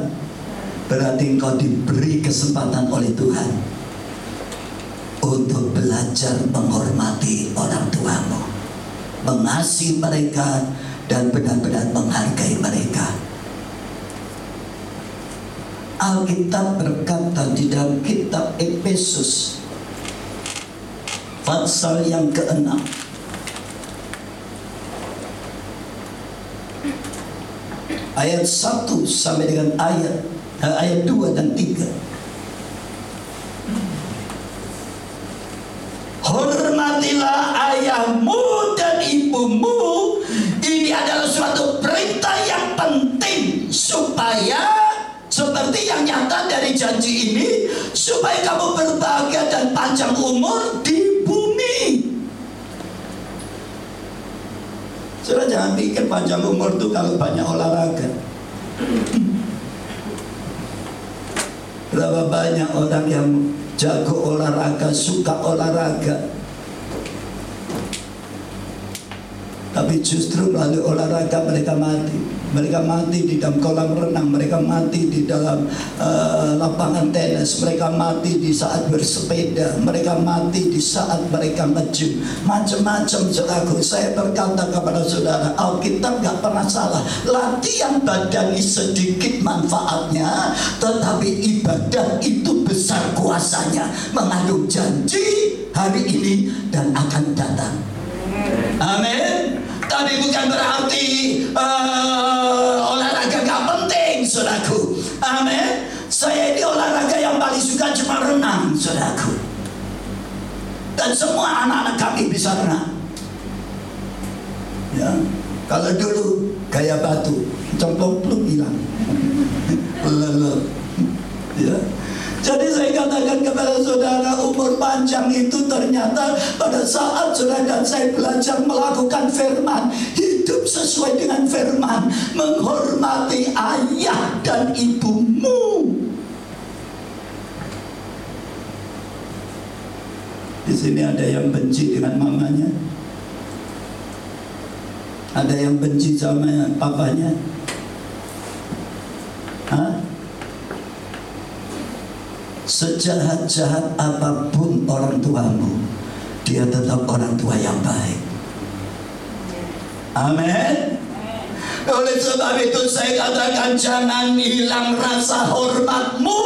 Berarti engkau diberi kesempatan oleh Tuhan untuk belajar menghormati orang tuamu, mengasihi mereka, dan benar-benar menghargai mereka. Alkitab berkata di dalam kitab Efesus pasal yang ke-6 ayat 1 sampai dengan ayat 2 dan 3. Hormatilah ayahmu dan ibumu. Ini adalah suatu perintah yang penting supaya seperti yang nyata dari janji ini, supaya kamu berbahagia dan panjang umur di bumi. Saudara jangan pikir panjang umur itu kalau banyak olahraga. Berapa banyak orang yang jago olahraga, suka olahraga, tapi justru melalui olahraga mereka mati. Mereka mati di dalam kolam renang, mereka mati di dalam lapangan tenis, mereka mati di saat bersepeda, mereka mati di saat mereka nge-gym. Macam-macam saudaraku. Saya berkata kepada saudara, Alkitab gak pernah salah. Latihan badani sedikit manfaatnya, tetapi ibadah itu besar kuasanya, mengandung janji hari ini dan akan datang. Amin. Tapi bukan berarti olahraga gak penting, saudaraku. Amin. Saya ini olahraga yang paling suka cuma renang, saudaraku. Dan semua anak-anak kami bisa renang. Ya, kalau dulu gaya batu, cemplung hilang. Lalu, ya. Jadi saya katakan kepada saudara, umur panjang itu ternyata pada saat saudara dan saya belajar melakukan firman, hidup sesuai dengan firman, menghormati ayah dan ibumu. Di sini ada yang benci dengan mamanya, ada yang benci sama papanya. Hah? sejahat-jahat apapun orang tuamu, dia tetap orang tua yang baik. Amin. Oleh sebab itu saya katakan, jangan hilang rasa hormatmu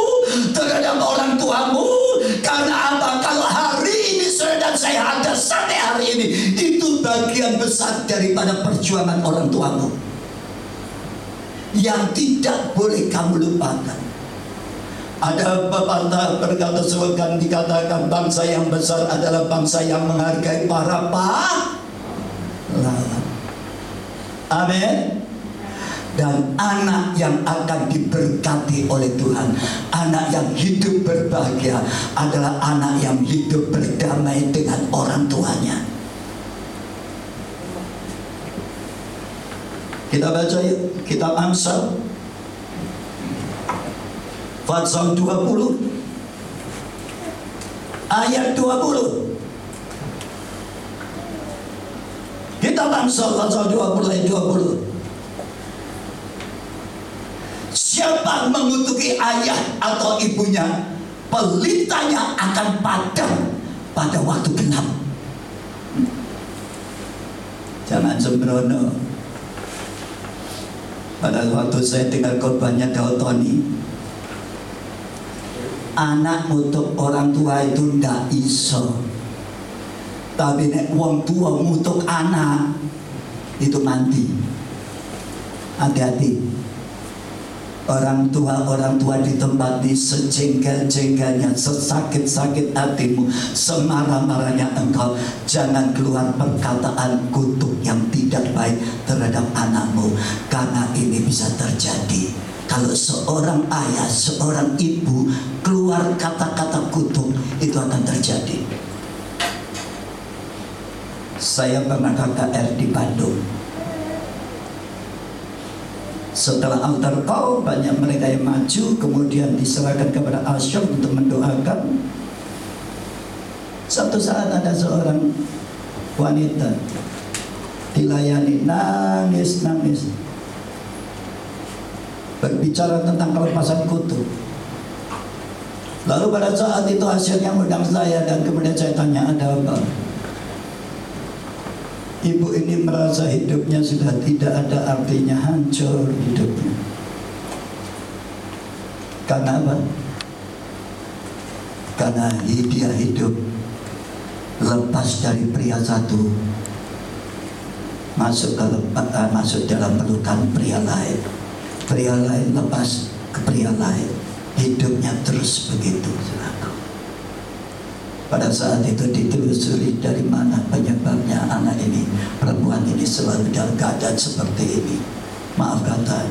terhadap orang tuamu. Karena apa? Kalau hari ini sedang saya ada sampai hari ini, itu bagian besar daripada perjuangan orang tuamu yang tidak boleh kamu lupakan. Ada pepatah berkata, sewakan dikatakan bangsa yang besar adalah bangsa yang menghargai para pahlawan. Amin. Dan anak yang akan diberkati oleh Tuhan, anak yang hidup berbahagia, adalah anak yang hidup berdamai dengan orang tuanya. Kita baca yuk kitab Amsal pasal 20 ayat 20. Kitab Amsal pasal 20 ayat 20. Siapa mengutuki ayah atau ibunya, pelitanya akan padam pada waktu genap. Jangan sembrono. Pada waktu saya dengar khotbahnya Daud Tony, anak ngutuk orang tua itu ndak iso, tapi nek wong tua ngutuk anak itu mati. Hati-hati. Orang tua di tempat ini sejengkel-jengkelnya, sesakit-sakit hatimu, semarah-marahnya engkau, jangan keluar perkataan kutuk yang tidak baik terhadap anakmu. Karena ini bisa terjadi kalau seorang ayah, seorang ibu keluar kata-kata kutuk, itu akan terjadi. Saya pernah KKR di Bandung. Setelah altar call, banyak mereka yang maju, kemudian diserahkan kepada asyur untuk mendoakan. Satu saat ada seorang wanita dilayani, nangis, berbicara tentang kelepasan kutuk. Lalu pada saat itu asyurnya mengundang saya, dan kemudian saya tanya, ada apa? Ibu ini merasa hidupnya sudah tidak ada artinya, hancur hidupnya. Karena apa? Karena dia hidup lepas dari pria satu, masuk dalam pelukan pria lain. Pria lain lepas ke pria lain. Hidupnya terus begitu. Pada saat itu ditelusuri dari mana penyebabnya anak ini, perempuan ini selalu dalam keadaan seperti ini. Maaf kata,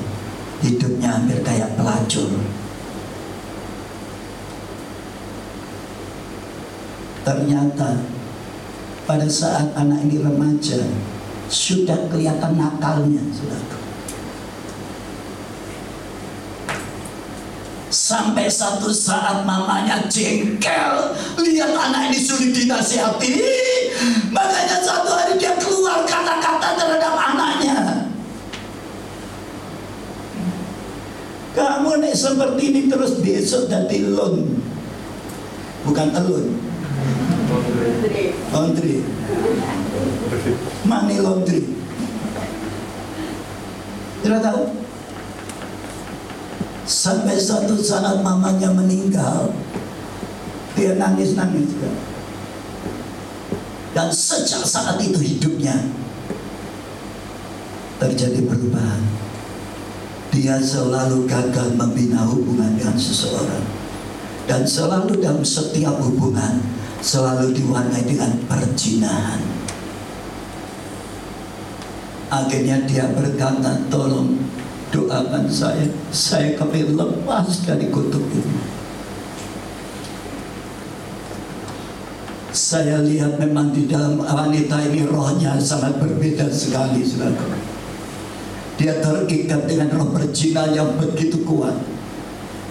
hidupnya hampir kayak pelacur. Ternyata pada saat anak ini remaja, sudah kelihatan nakalnya, saudara. Sampai satu saat mamanya jengkel lihat anak ini sulit dinasihati. Makanya satu hari dia keluar kata-kata terhadap anaknya. Kamu nih seperti ini terus, besok jadi loan. Bukan elun, laundry, money laundry. Tidak tahu. Sampai satu saat mamanya meninggal, dia nangis-nangis. Dan sejak saat itu hidupnya terjadi perubahan. Dia selalu gagal membina hubungan dengan seseorang. Dan selalu dalam setiap hubungan selalu diwarnai dengan perzinahan. Akhirnya dia berkata, tolong doakan saya kepingin lepas dari kutuk ini. Saya lihat memang di dalam wanita ini rohnya sangat berbeda sekali, saudara. Dia terikat dengan roh perzinahan yang begitu kuat.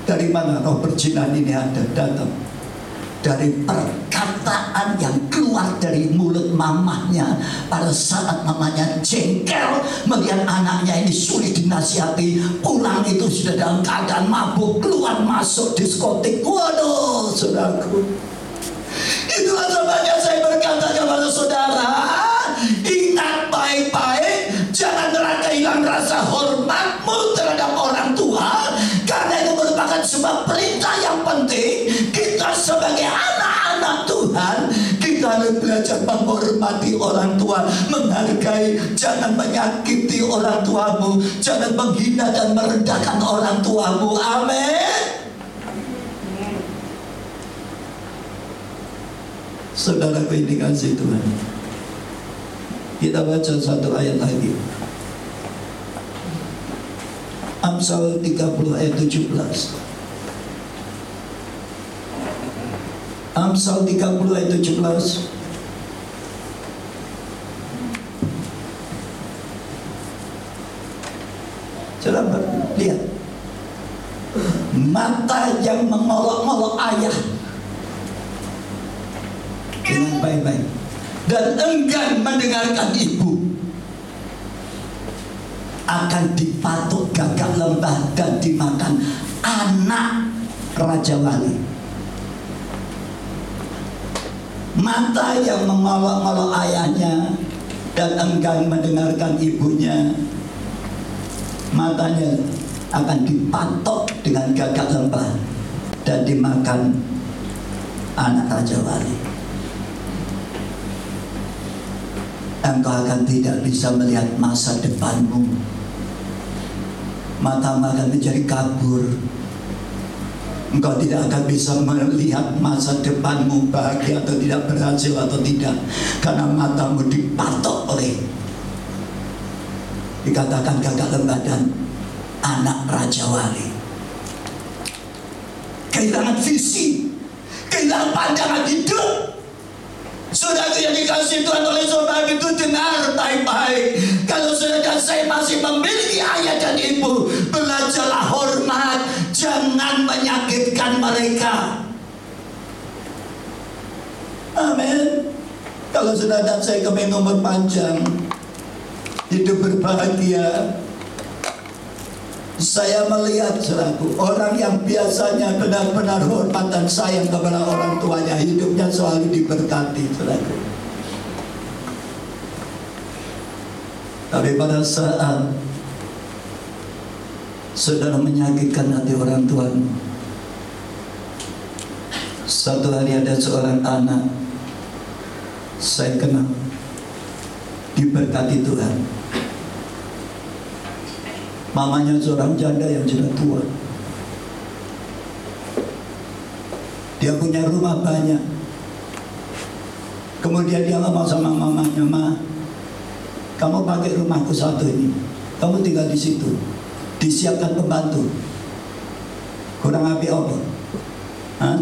Dari mana roh perzinahan ini ada? Datang dari perkataan ucapan yang keluar dari mulut mamahnya pada saat mamanya jengkel melihat anaknya ini sulit dinasihati, pulang itu sudah dalam keadaan mabuk, keluar masuk diskotik. Waduh, saudaraku, itulah sebabnya saya berkata kepada saudara, ingat baik-baik, jangan kehilangan rasa hormatmu terhadap orang tua, karena itu merupakan sebuah perintah yang penting. Kita sebagai anak-anak Tuhan, kita harus belajar menghormati orang tua, menghargai, jangan menyakiti orang tuamu, jangan menghina dan merendahkan orang tuamu. Amin. Saudaraku ini kasih Tuhan, kita baca satu ayat lagi. Amsal 30 ayat 17. Amsal 30 ayat 17. Coba lihat. Mata yang mengolok-olok ayah dengan baik-baik dan enggan mendengarkan ibu akan dipatuk gagak lembah dan dimakan anak Raja Wali. Mata yang mengolok-olok ayahnya dan enggan mendengarkan ibunya, matanya akan dipatok dengan gagak lembah dan dimakan anak Raja Wali. Engkau akan tidak bisa melihat masa depanmu. Matamu akan menjadi kabur. Engkau tidak akan bisa melihat masa depanmu bahagia atau tidak, berhasil atau tidak, karena matamu dipatok oleh, dikatakan gagak lembah dan anak Raja Wali. Kehilangan visi, kehilangan pandangan hidup. Saudara yang dikasih Tuhan, oleh sebab itu dengar baik-baik. Kalau saudara dan saya masih memiliki ayah dan ibu, belajarlah hormat, jangan menyakitkan mereka. Amin. Kalau saudara dan saya kepingin umur panjang, hidup berbahagia, saya melihat, saudaraku, orang yang biasanya benar-benar hormat dan sayang kepada orang tuanya, hidupnya selalu diberkati, saudaraku. Tapi pada saat saudara menyakitkan hati orang tua, satu hari ada seorang anak saya kenal, diberkati Tuhan. Mamanya seorang janda yang sudah tua. Dia punya rumah banyak. Kemudian dia ngomong sama mamanya, "Ma, kamu pakai rumahku satu ini. Kamu tinggal di situ. Disiapkan pembantu." Kurang api apa? Hah?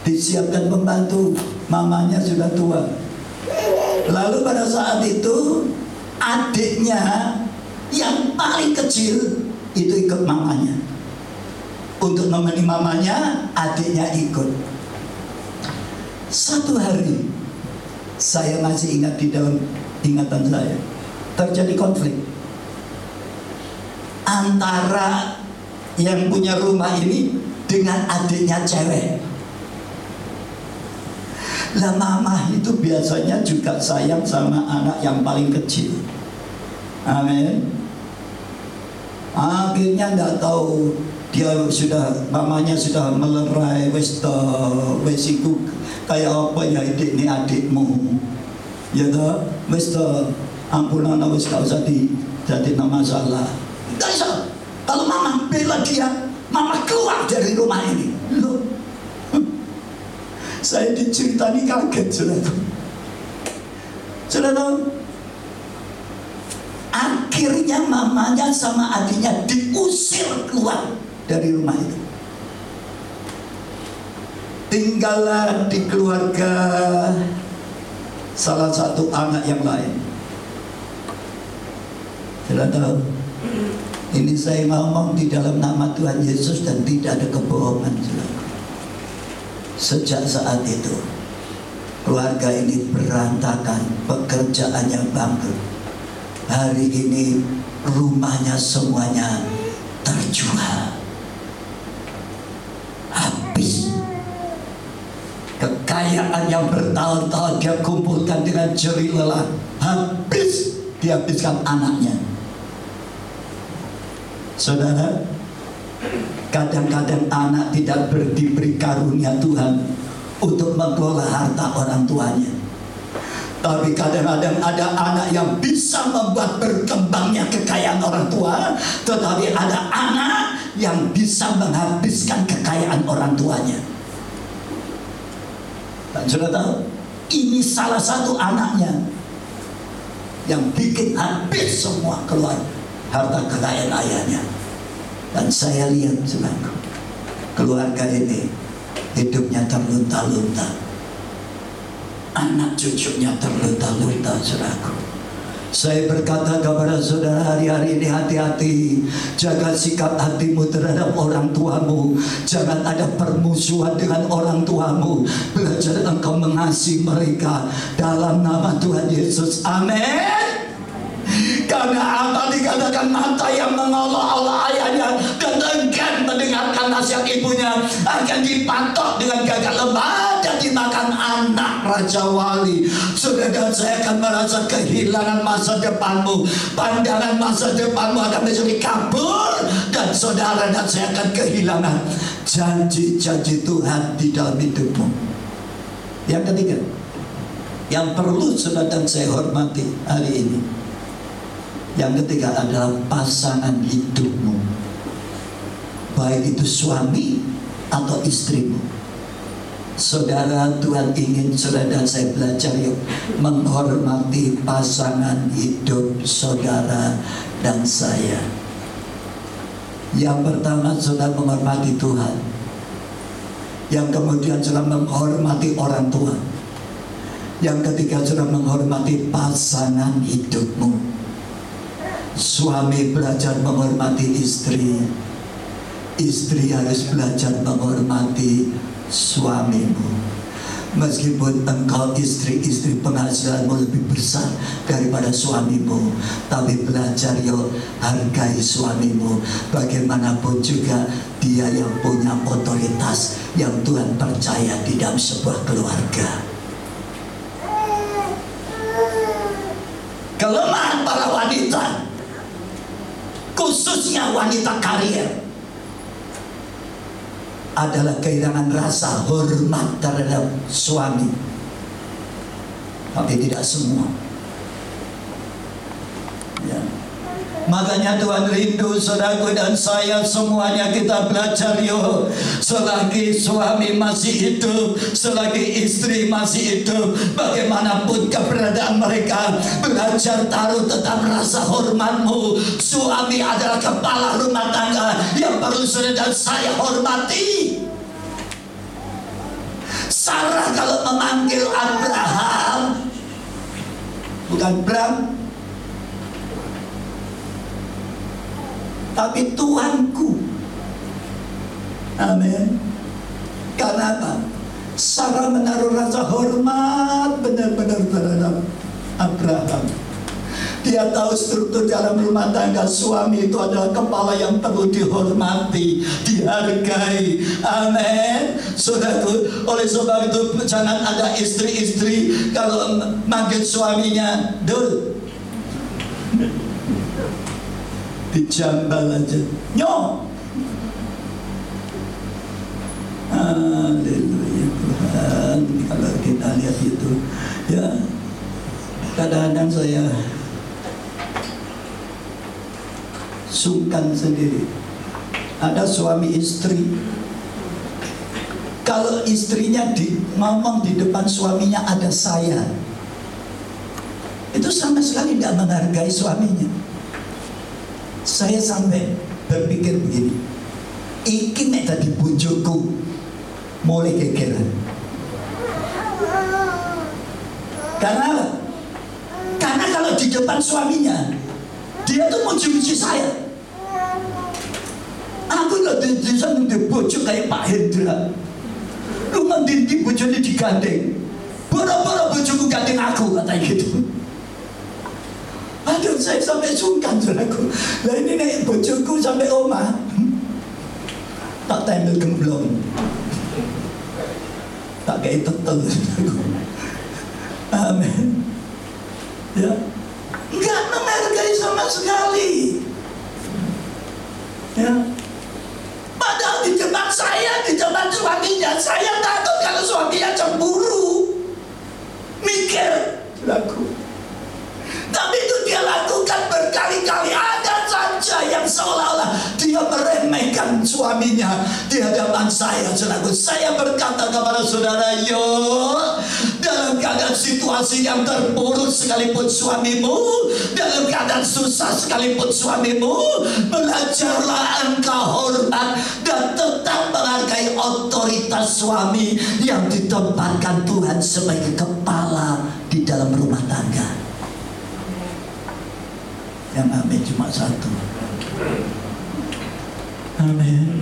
Disiapkan pembantu. Mamanya sudah tua. Lalu pada saat itu adiknya yang paling kecil itu ikut mamanya. Untuk menemani mamanya, adiknya ikut. Satu hari, saya masih ingat di dalam ingatan saya, terjadi konflik antara yang punya rumah ini dengan adiknya cewek. Lah mama itu biasanya juga sayang sama anak yang paling kecil. Amin. Akhirnya nggak tahu, dia sudah, mamanya sudah melerai, wes iku kayak apa ya, adik ini adikmu, ya toh, wes ampunan, wes gak usah jadi masalah. Nggak bisa. Kalau mama bela dia, mama keluar dari rumah ini. Loh, saya diceritani kaget, saudara. Akhirnya mamanya sama adiknya diusir keluar dari rumah itu. Tinggallah di keluarga salah satu anak yang lain. Saudara tahu, ini saya ngomong di dalam nama Tuhan Yesus dan tidak ada kebohongan, saudara. Sejak saat itu Keluarga ini berantakan, pekerjaannya bangkrut. Hari ini rumahnya semuanya terjual. Habis. Kekayaan yang bertahun-tahun dia kumpulkan dengan jerih lelah, habis dihabiskan anaknya. Saudara, kadang-kadang anak tidak diberi karunia Tuhan untuk mengelola harta orang tuanya. Tapi kadang-kadang ada anak yang bisa membuat berkembangnya kekayaan orang tua, tetapi ada anak yang bisa menghabiskan kekayaan orang tuanya. Dan sudah tahu, ini salah satu anaknya yang bikin habis semua keluar harta kekayaan ayahnya. Dan saya lihat, saudara, keluarga ini hidupnya terlunta-lunta, anak cucunya terlunta-lunta, saudaraku. Saya berkata kepada saudara hari-hari ini, hati-hati, jaga sikap hatimu terhadap orang tuamu. Jangan ada permusuhan dengan orang tuamu. Belajar engkau mengasihi mereka dalam nama Tuhan Yesus. Amin. Karena apa dikatakan, mata yang mengolok-olok ayahnya dan enggan mendengarkan nasihat ibunya akan dipatok dengan gagak lemah dan dimakan anak Raja Wali. Saudara, saya akan merasa kehilangan masa depanmu. Pandangan masa depanmu akan menjadi kabur, dan saudara dan saya akan kehilangan janji-janji Tuhan di dalam hidupmu. Yang ketiga, yang perlu saudara dan saya hormati hari ini, yang ketiga adalah pasangan hidupmu, baik itu suami atau istrimu. Saudara, Tuhan ingin saudara dan saya belajar yuk menghormati pasangan hidup saudara dan saya. Yang pertama, saudara menghormati Tuhan. Yang kemudian saudara menghormati orang tua. Yang ketiga, saudara menghormati pasangan hidupmu. Suami belajar menghormati istri, istri harus belajar menghormati suamimu. Meskipun engkau istri-istri penghasilanmu lebih besar daripada suamimu, tapi belajar yuk hargai suamimu. Bagaimanapun juga dia yang punya otoritas yang Tuhan percaya di dalam sebuah keluarga. Kelemahan para wanita, khususnya wanita karier, adalah kehilangan rasa hormat terhadap suami. Tapi tidak semua. Ya. Makanya Tuhan rindu saudaraku dan saya semuanya kita belajar yuk. Selagi suami masih hidup, selagi istri masih hidup, bagaimanapun keberadaan mereka, belajar taruh tetap rasa hormatmu. Suami adalah kepala rumah tangga yang perlu saudara dan saya hormati. Sarah kalau memanggil Abraham, bukan Bram, tapi Tuanku. Amin. Karena apa? Sarah menaruh rasa hormat benar-benar terhadap Abraham. Dia tahu struktur dalam rumah tangga, suami itu adalah kepala yang perlu dihormati, dihargai. Amin. Saudaraku, oleh sebab itu jangan ada istri-istri kalau manggil suaminya Dul, dijambal aja, nyok. Haleluya Tuhan. Kalau kita lihat itu, ya kadang-kadang saya sungkan sendiri. Ada suami istri, kalau istrinya ngomong di depan suaminya ada saya, itu sama sekali tidak menghargai suaminya. Saya sampai berpikir begini, iki nek tadi bojoku mulai gegeran. Karena kalau di depan suaminya dia tuh muji-muji saya. Aku gak bisa menjadi bojo kayak Pak Hendra. Lu mendinti bojone digandeng. Bor pura-pura bojoku gandeng aku, katanya gitu. Aduh, saya sampai sungkan, saudaraku. Lah ini nek bojoku sampai omah, tak tempel gemblong, tak kayak tetel, saudaraku. Amin. Ya, nggak menghargai sama sekali. Ya, padahal di depan saya, di depan suaminya, saya takut kalau suaminya cemburu, mikir, saudaraku. Tapi itu dia lakukan berkali-kali. Ada saja yang seolah-olah dia meremehkan suaminya di hadapan saya, saudaraku. Saya berkata kepada saudara, yuk, dalam keadaan situasi yang terpuruk sekalipun suamimu, dalam keadaan susah sekalipun suamimu, belajarlah engkau hormat dan tetap menghargai otoritas suami yang ditempatkan Tuhan sebagai kepala di dalam rumah tangga. Yang amin cuma satu. Amin.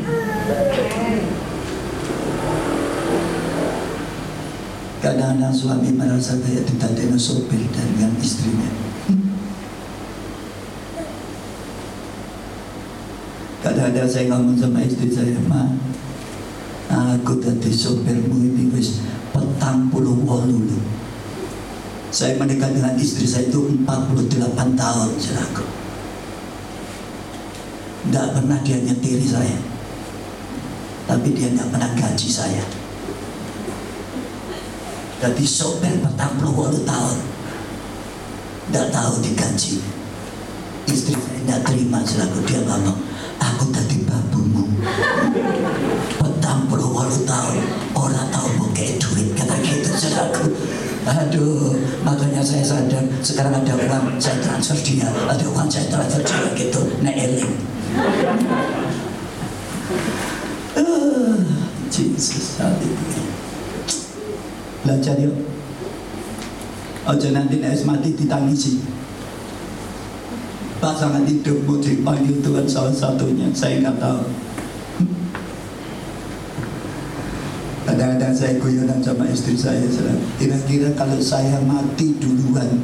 Kadang-kadang suami merasa kayak ditandai sopir dengan istrinya. Kadang-kadang saya ngomong sama istri saya, Ma, aku tadi sopirmu ini wis 48 loh. Saya menikah dengan istri saya itu 48 tahun, saudaraku. Tidak pernah dia nyetiri saya, tapi dia tidak pernah gaji saya. Jadi sopir 48 tahun, tidak tahu digaji. Istri saya tidak terima, saudaraku. Dia ngomong, aku tadi babumu 48 tahun, orang tahu mau kayak duit, kata gitu, saudaraku. Aduh, makanya saya sadar sekarang ada uang saya transfer dia, ada uang saya transfer dia gitu, nek eling. Jesus, haleluya. Belajar yuk. Ojo nanti nek mati ditangisi. Pasangan hidupmu dipanggil Tuhan salah satunya, saya nggak tahu. Kadang-kadang saya guyonan sama istri saya, kira-kira kalau saya mati duluan,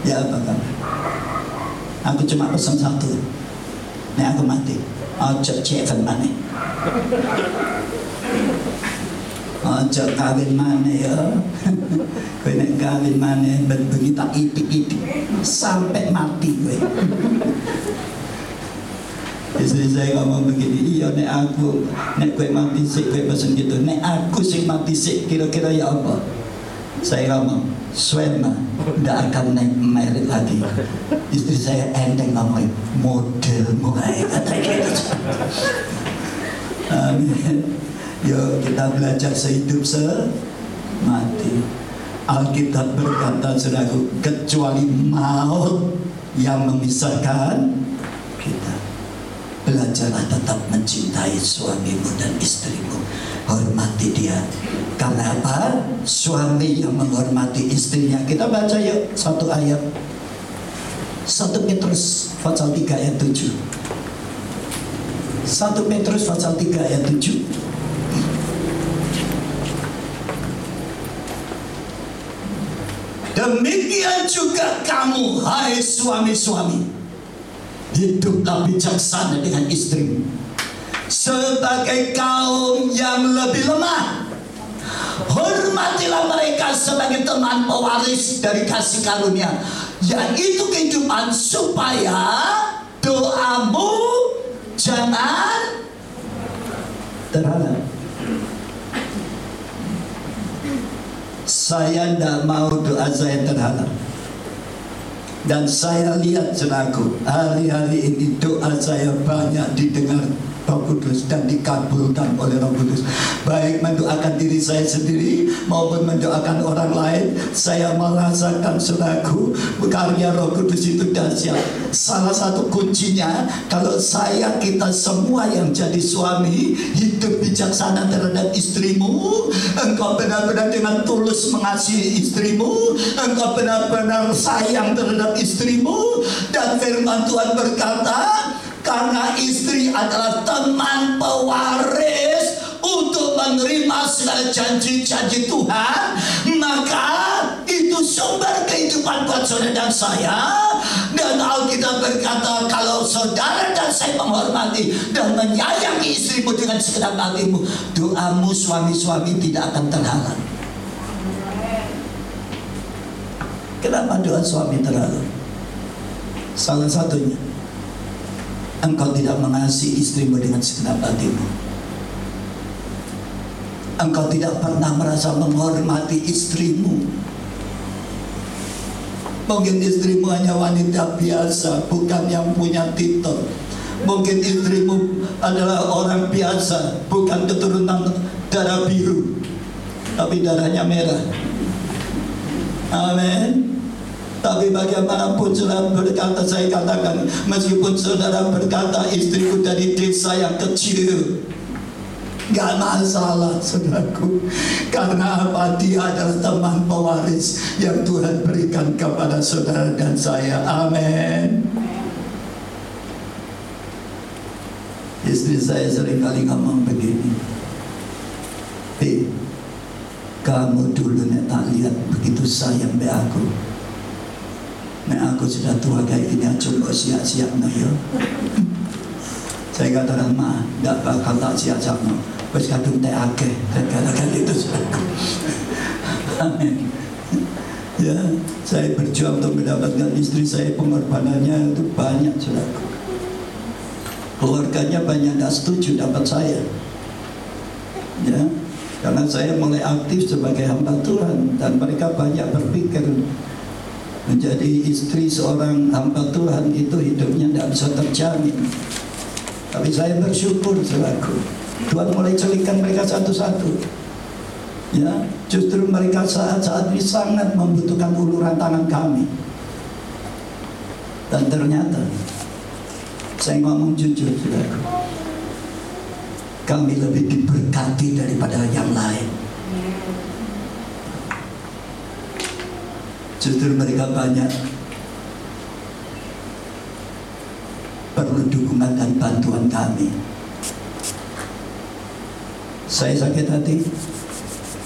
ya apa kabar? Aku cuma pesan satu, nek aku mati, ojo ceven maneh, ojo kawin maneh ya. Kowe nek kawin maneh bengi tak itik-itik sampai mati kowe. Istri saya ngomong begini, iya nek aku, nek gue mati sik, gue pesen gitu, nek aku sih mati sik, kira-kira ya apa? Saya ngomong, Swema, ndak akan naik merit lagi. Istri saya enteng ngomong, model mulai, kata gitu. Amin. Yuk kita belajar sehidup semati. Alkitab berkata, saudaraku, kecuali maut yang memisahkan kita. Belajarlah tetap mencintai suamimu dan istrimu. Hormati dia. Karena apa? Suami yang menghormati istrinya. Kita baca yuk satu ayat. 1 Petrus pasal 3 ayat 7. 1 Petrus pasal 3 ayat 7. Demikian juga kamu, hai suami-suami, hiduplah bijaksana dengan istrimu sebagai kaum yang lebih lemah. Hormatilah mereka sebagai teman pewaris dari kasih karunia, yaitu kehidupan, supaya doamu jangan terhalang. Saya tidak mau doa saya terhalang. Dan saya lihat, saudaraku, hari-hari ini doa saya banyak didengar Roh Kudus dan dikabulkan oleh Roh Kudus. Baik mendoakan diri saya sendiri maupun mendoakan orang lain. Saya merasakan, saudaraku, karya Roh Kudus itu dahsyat. Salah satu kuncinya, kalau kita semua yang jadi suami hidup bijaksana terhadap istrimu, engkau benar-benar dengan tulus mengasihi istrimu, engkau benar-benar sayang terhadap istrimu, dan firman Tuhan berkata, karena istri adalah teman pewaris untuk menerima segala janji-janji Tuhan, maka itu sumber kehidupan buat saudara dan saya. Dan Alkitab berkata, kalau saudara dan saya menghormati dan menyayangi istrimu dengan segenap hatimu, doamu suami-suami tidak akan terhalang. Kenapa doa suami terhalang? Salah satunya, engkau tidak mengasihi istrimu dengan segenap hatimu. Engkau tidak pernah merasa menghormati istrimu. Mungkin istrimu hanya wanita biasa, bukan yang punya titel. Mungkin istrimu adalah orang biasa, bukan keturunan darah biru, tapi darahnya merah. Amin. Tapi bagaimanapun saudara berkata, saya katakan, meskipun saudara berkata istriku dari desa yang kecil, gak masalah saudaraku. Karena apa? Dia adalah teman pewaris yang Tuhan berikan kepada saudara dan saya. Amin. Istri saya seringkali ngomong begini, kamu dulu nek tak lihat begitu sayang be aku. Nek aku sudah tua kayak gini, coba siap-siap no yo. Saya katakan, ma, tidak bakal tak siap-siap no. Wes kadung teh akeh, katakan itu saudaraku. Amin. Ya, saya berjuang untuk mendapatkan istri saya, pengorbanannya itu banyak saudaraku. Keluarganya banyak tidak setuju dapat saya. Ya, karena saya mulai aktif sebagai hamba Tuhan dan mereka banyak berpikir menjadi istri seorang hamba Tuhan itu hidupnya tidak bisa terjamin. Tapi saya bersyukur saudaraku, Tuhan mulai celikan mereka satu-satu. Ya, justru mereka saat-saat ini sangat membutuhkan uluran tangan kami. Dan ternyata saya ngomong jujur saudaraku, kami lebih diberkati daripada yang lain. Justru mereka banyak perlu dukungan dan bantuan kami. Saya sakit hati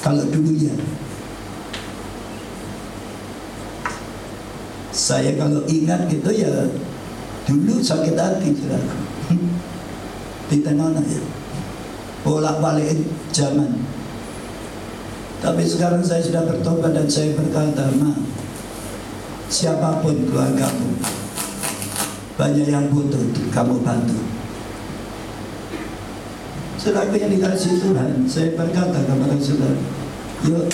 kalau dulu ya. Saya kalau ingat gitu ya, dulu sakit hati saudaraku. Di tengah ya, bolak-balik zaman. Tapi sekarang saya sudah bertobat dan saya berkata, ma, siapapun keluargamu, banyak yang butuh, kamu bantu. Saudara yang dikasih Tuhan, saya berkata kepada saudara, yuk,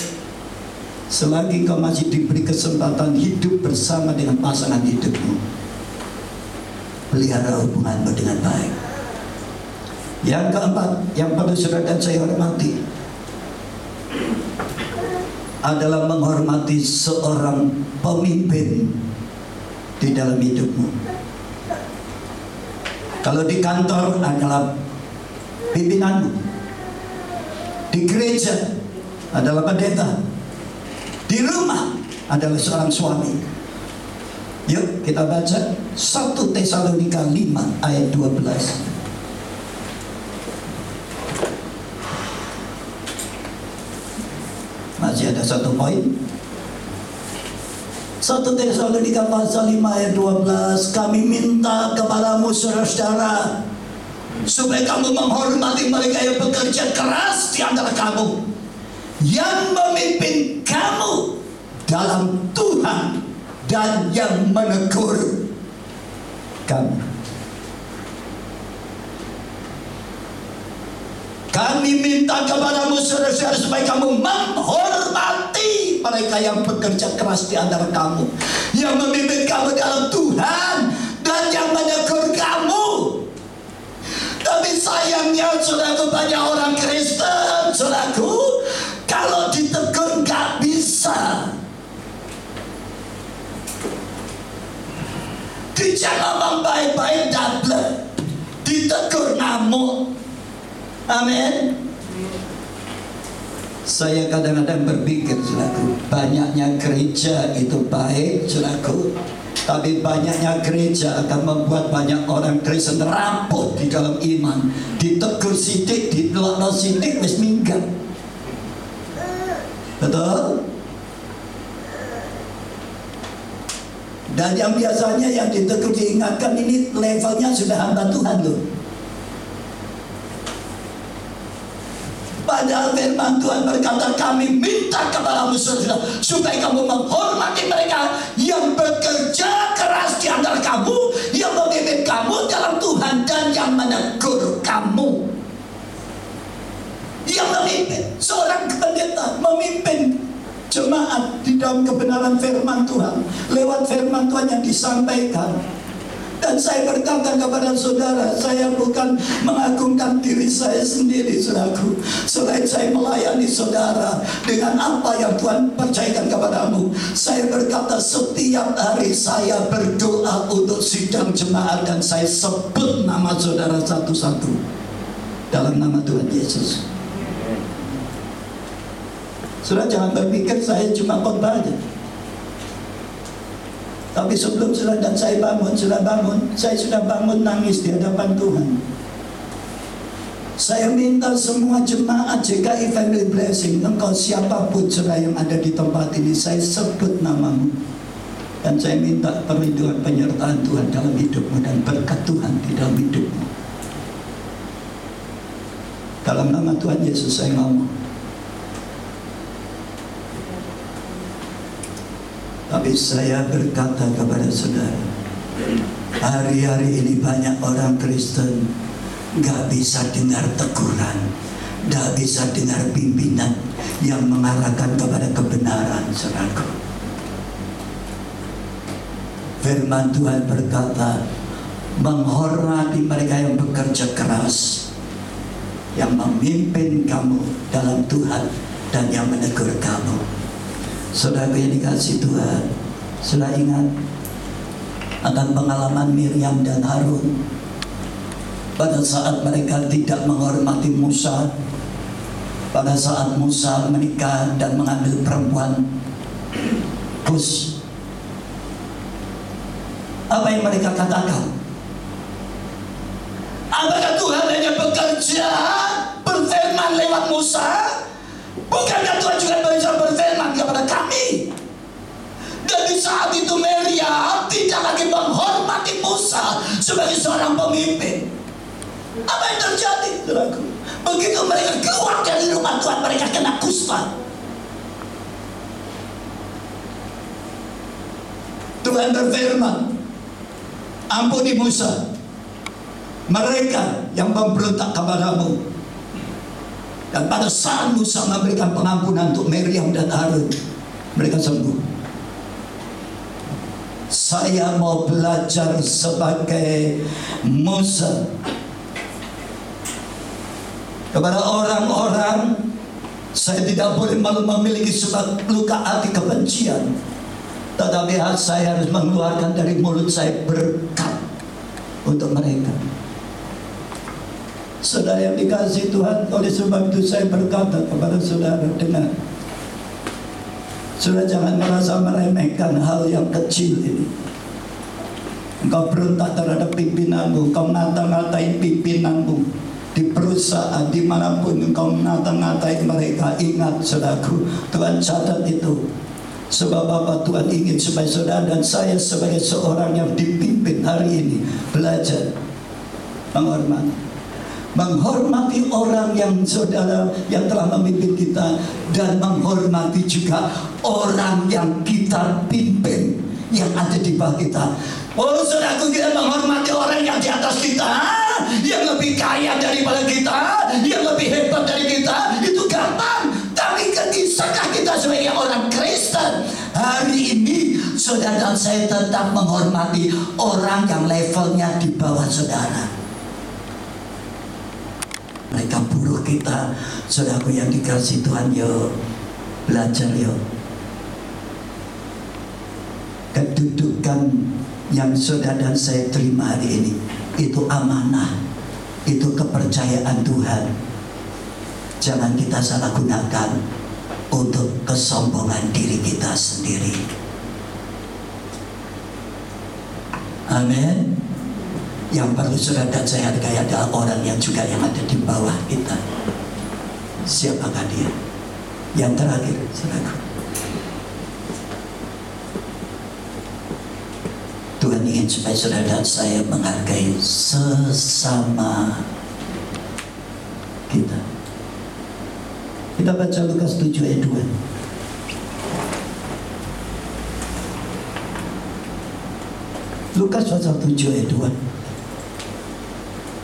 selagi kau masih diberi kesempatan hidup bersama dengan pasangan hidupmu, pelihara hubunganmu dengan baik. Yang keempat, yang perlu saudara dan saya hormati adalah menghormati seorang pemimpin di dalam hidupmu. Kalau di kantor adalah pimpinanmu, di gereja adalah pendeta, di rumah adalah seorang suami. Yuk kita baca 1 Tesalonika 5 ayat 12. Masih ada satu poin. 1 Tesalonika pasal 5 ayat 12. Kami minta kepadamu saudara-saudara, supaya kamu menghormati mereka yang bekerja keras di antara kamu, yang memimpin kamu dalam Tuhan dan yang menegur kamu. Kami minta kepadamu saudara-saudara, supaya kamu menghormati mereka yang bekerja keras di antara kamu, yang memimpin kamu dalam Tuhan dan yang menegur kamu. Tapi sayangnya saudaraku, banyak orang Kristen saudaraku, kalau ditegur gak bisa. Dijak ngomong baik-baik double, ditegur ngamuk. Amin. Saya kadang-kadang berpikir saudaraku, banyaknya gereja itu baik saudaraku, Tapi banyaknya gereja akan membuat banyak orang Kristen rapuh di dalam iman. Ditegur sidik, dilokno sidik, wis minggat. Betul? Dan yang biasanya yang ditegur diingatkan ini levelnya sudah hamba Tuhan loh. Padahal firman Tuhan berkata, kami minta kepadamu saudara, supaya kamu menghormati mereka yang bekerja keras di antara kamu, yang memimpin kamu dalam Tuhan, dan yang menegur kamu. Yang memimpin, seorang pendeta memimpin jemaat di dalam kebenaran firman Tuhan, lewat firman Tuhan yang disampaikan. Dan saya berkata kepada saudara, saya bukan mengagungkan diri saya sendiri, saudaraku. Selain saya melayani saudara dengan apa yang Tuhan percayakan kepadamu, saya berkata setiap hari saya berdoa untuk sidang jemaat, dan saya sebut nama saudara satu-satu dalam nama Tuhan Yesus. Saudara jangan berpikir saya cuma khotbah aja. Tapi sebelum sudah dan saya sudah bangun nangis di hadapan Tuhan. Saya minta semua jemaat JKI Family Blessing, engkau siapapun saudara yang ada di tempat ini, saya sebut namamu. Dan saya minta perlindungan penyertaan Tuhan dalam hidupmu dan berkat Tuhan di dalam hidupmu. Dalam nama Tuhan Yesus saya ngomong. Tapi saya berkata kepada saudara, hari-hari ini banyak orang Kristen gak bisa dengar teguran, gak bisa dengar pimpinan yang mengarahkan kepada kebenaran, saudaraku. Firman Tuhan berkata, menghormati mereka yang bekerja keras, yang memimpin kamu dalam Tuhan, dan yang menegur kamu. Saudara yang dikasih Tuhan, sudah ingat akan pengalaman Miriam dan Harun pada saat mereka tidak menghormati Musa, pada saat Musa menikah dan mengambil perempuan Kus. Apa yang mereka katakan? Apakah Tuhan hanya bekerja berfirman lewat Musa? Bukankah Tuhan juga bisa berfirman kepada kami? Dan di saat itu Miriam tidak lagi menghormati Musa sebagai seorang pemimpin. Apa yang terjadi, saudaraku? Begitu mereka keluar dari rumah Tuhan, mereka kena kusta. Tuhan berfirman, ampuni Musa, mereka yang memberontak kepadamu. Dan pada saat Musa memberikan pengampunan untuk Miriam dan Harun, mereka sembuh. Saya mau belajar sebagai Musa kepada orang-orang. Saya tidak boleh memiliki sebab luka hati kebencian, tetapi saya harus mengeluarkan dari mulut saya berkat untuk mereka. Saudara yang dikasih Tuhan, oleh sebab itu saya berkata kepada saudara, dengar, saudara jangan merasa meremehkan hal yang kecil ini. Engkau berontak terhadap pimpinanmu, engkau ngata-ngatain pimpinanmu di perusahaan, dimanapun engkau ngata-ngatain mereka. Ingat saudaraku, Tuhan catat itu. Sebab apa Tuhan ingin supaya saudara dan saya sebagai seorang yang dipimpin hari ini belajar menghormati orang yang saudara yang telah memimpin kita, dan menghormati juga orang yang kita pimpin yang ada di bawah kita. Oh saudaraku, kita menghormati orang yang di atas kita, yang lebih kaya daripada kita, yang lebih hebat dari kita, itu gampang. Tapi ketisakah kita sebagai orang Kristen hari ini, saudara dan saya tetap menghormati orang yang levelnya di bawah saudara. Mereka buruh kita, saudaraku yang dikasih Tuhan, yuk belajar yuk. Kedudukan yang saudara dan saya terima hari ini, itu amanah, itu kepercayaan Tuhan. Jangan kita salah gunakan untuk kesombongan diri kita sendiri. Amin. Yang perlu saudara dan saya hargai adalah orang yang juga yang ada di bawah kita. Siapakah dia? Yang terakhir, saudara. Tuhan ingin supaya saudara dan saya menghargai sesama kita. Kita baca Lukas 7 ayat 2. Lukas pasal 7 ayat 2.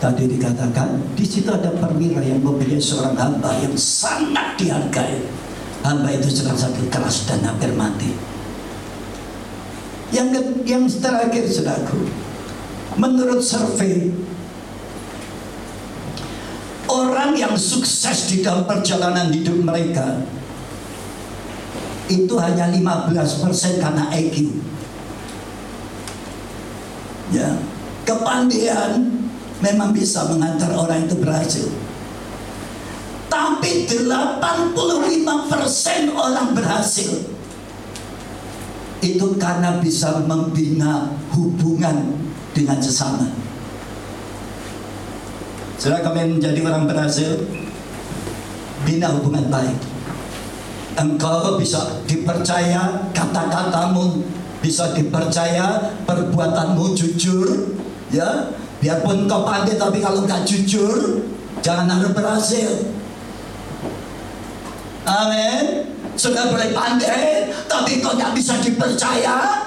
Tadi dikatakan di situ ada perwira yang mempunyai seorang hamba yang sangat dihargai. Hamba itu sedang sakit keras dan hampir mati. Yang terakhir, saudaraku, menurut survei, orang yang sukses di dalam perjalanan hidup mereka itu hanya 15% karena IQ. Ya, kepandaian memang bisa mengantar orang itu berhasil. Tapi 85% orang berhasil itu karena bisa membina hubungan dengan sesama. Setelah kalian menjadi orang berhasil, bina hubungan baik. Engkau bisa dipercaya, kata-katamu bisa dipercaya, perbuatanmu jujur, ya. Biarpun kau pandai, tapi kalau nggak jujur, jangan harap berhasil. Amin. Sudah boleh pandai, tapi kau nggak bisa dipercaya,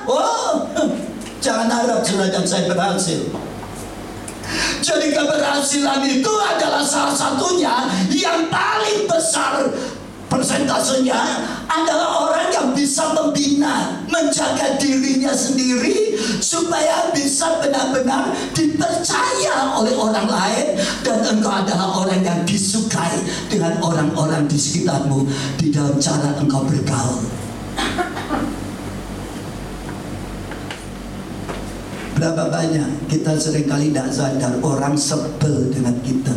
jangan harap saudara dan saya berhasil. Jadi keberhasilan itu adalah salah satunya yang paling besar persentasenya adalah orang yang bisa membina, menjaga dirinya sendiri supaya bisa benar-benar dipercaya oleh orang lain, dan engkau adalah orang yang disukai dengan orang-orang di sekitarmu di dalam cara engkau bergaul. Berapa banyak kita seringkali tidak sadar orang sebel dengan kita,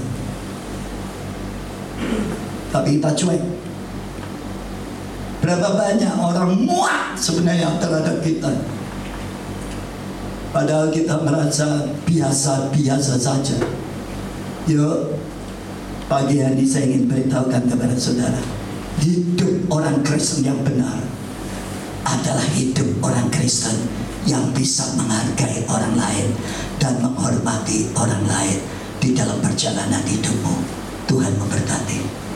tapi kita cuek. Berapa banyak orang muak sebenarnya terhadap kita, padahal kita merasa biasa-biasa saja. Yuk, pagi hari saya ingin beritahukan kepada saudara, hidup orang Kristen yang benar adalah hidup orang Kristen yang bisa menghargai orang lain dan menghormati orang lain di dalam perjalanan hidupmu. Tuhan memberkati.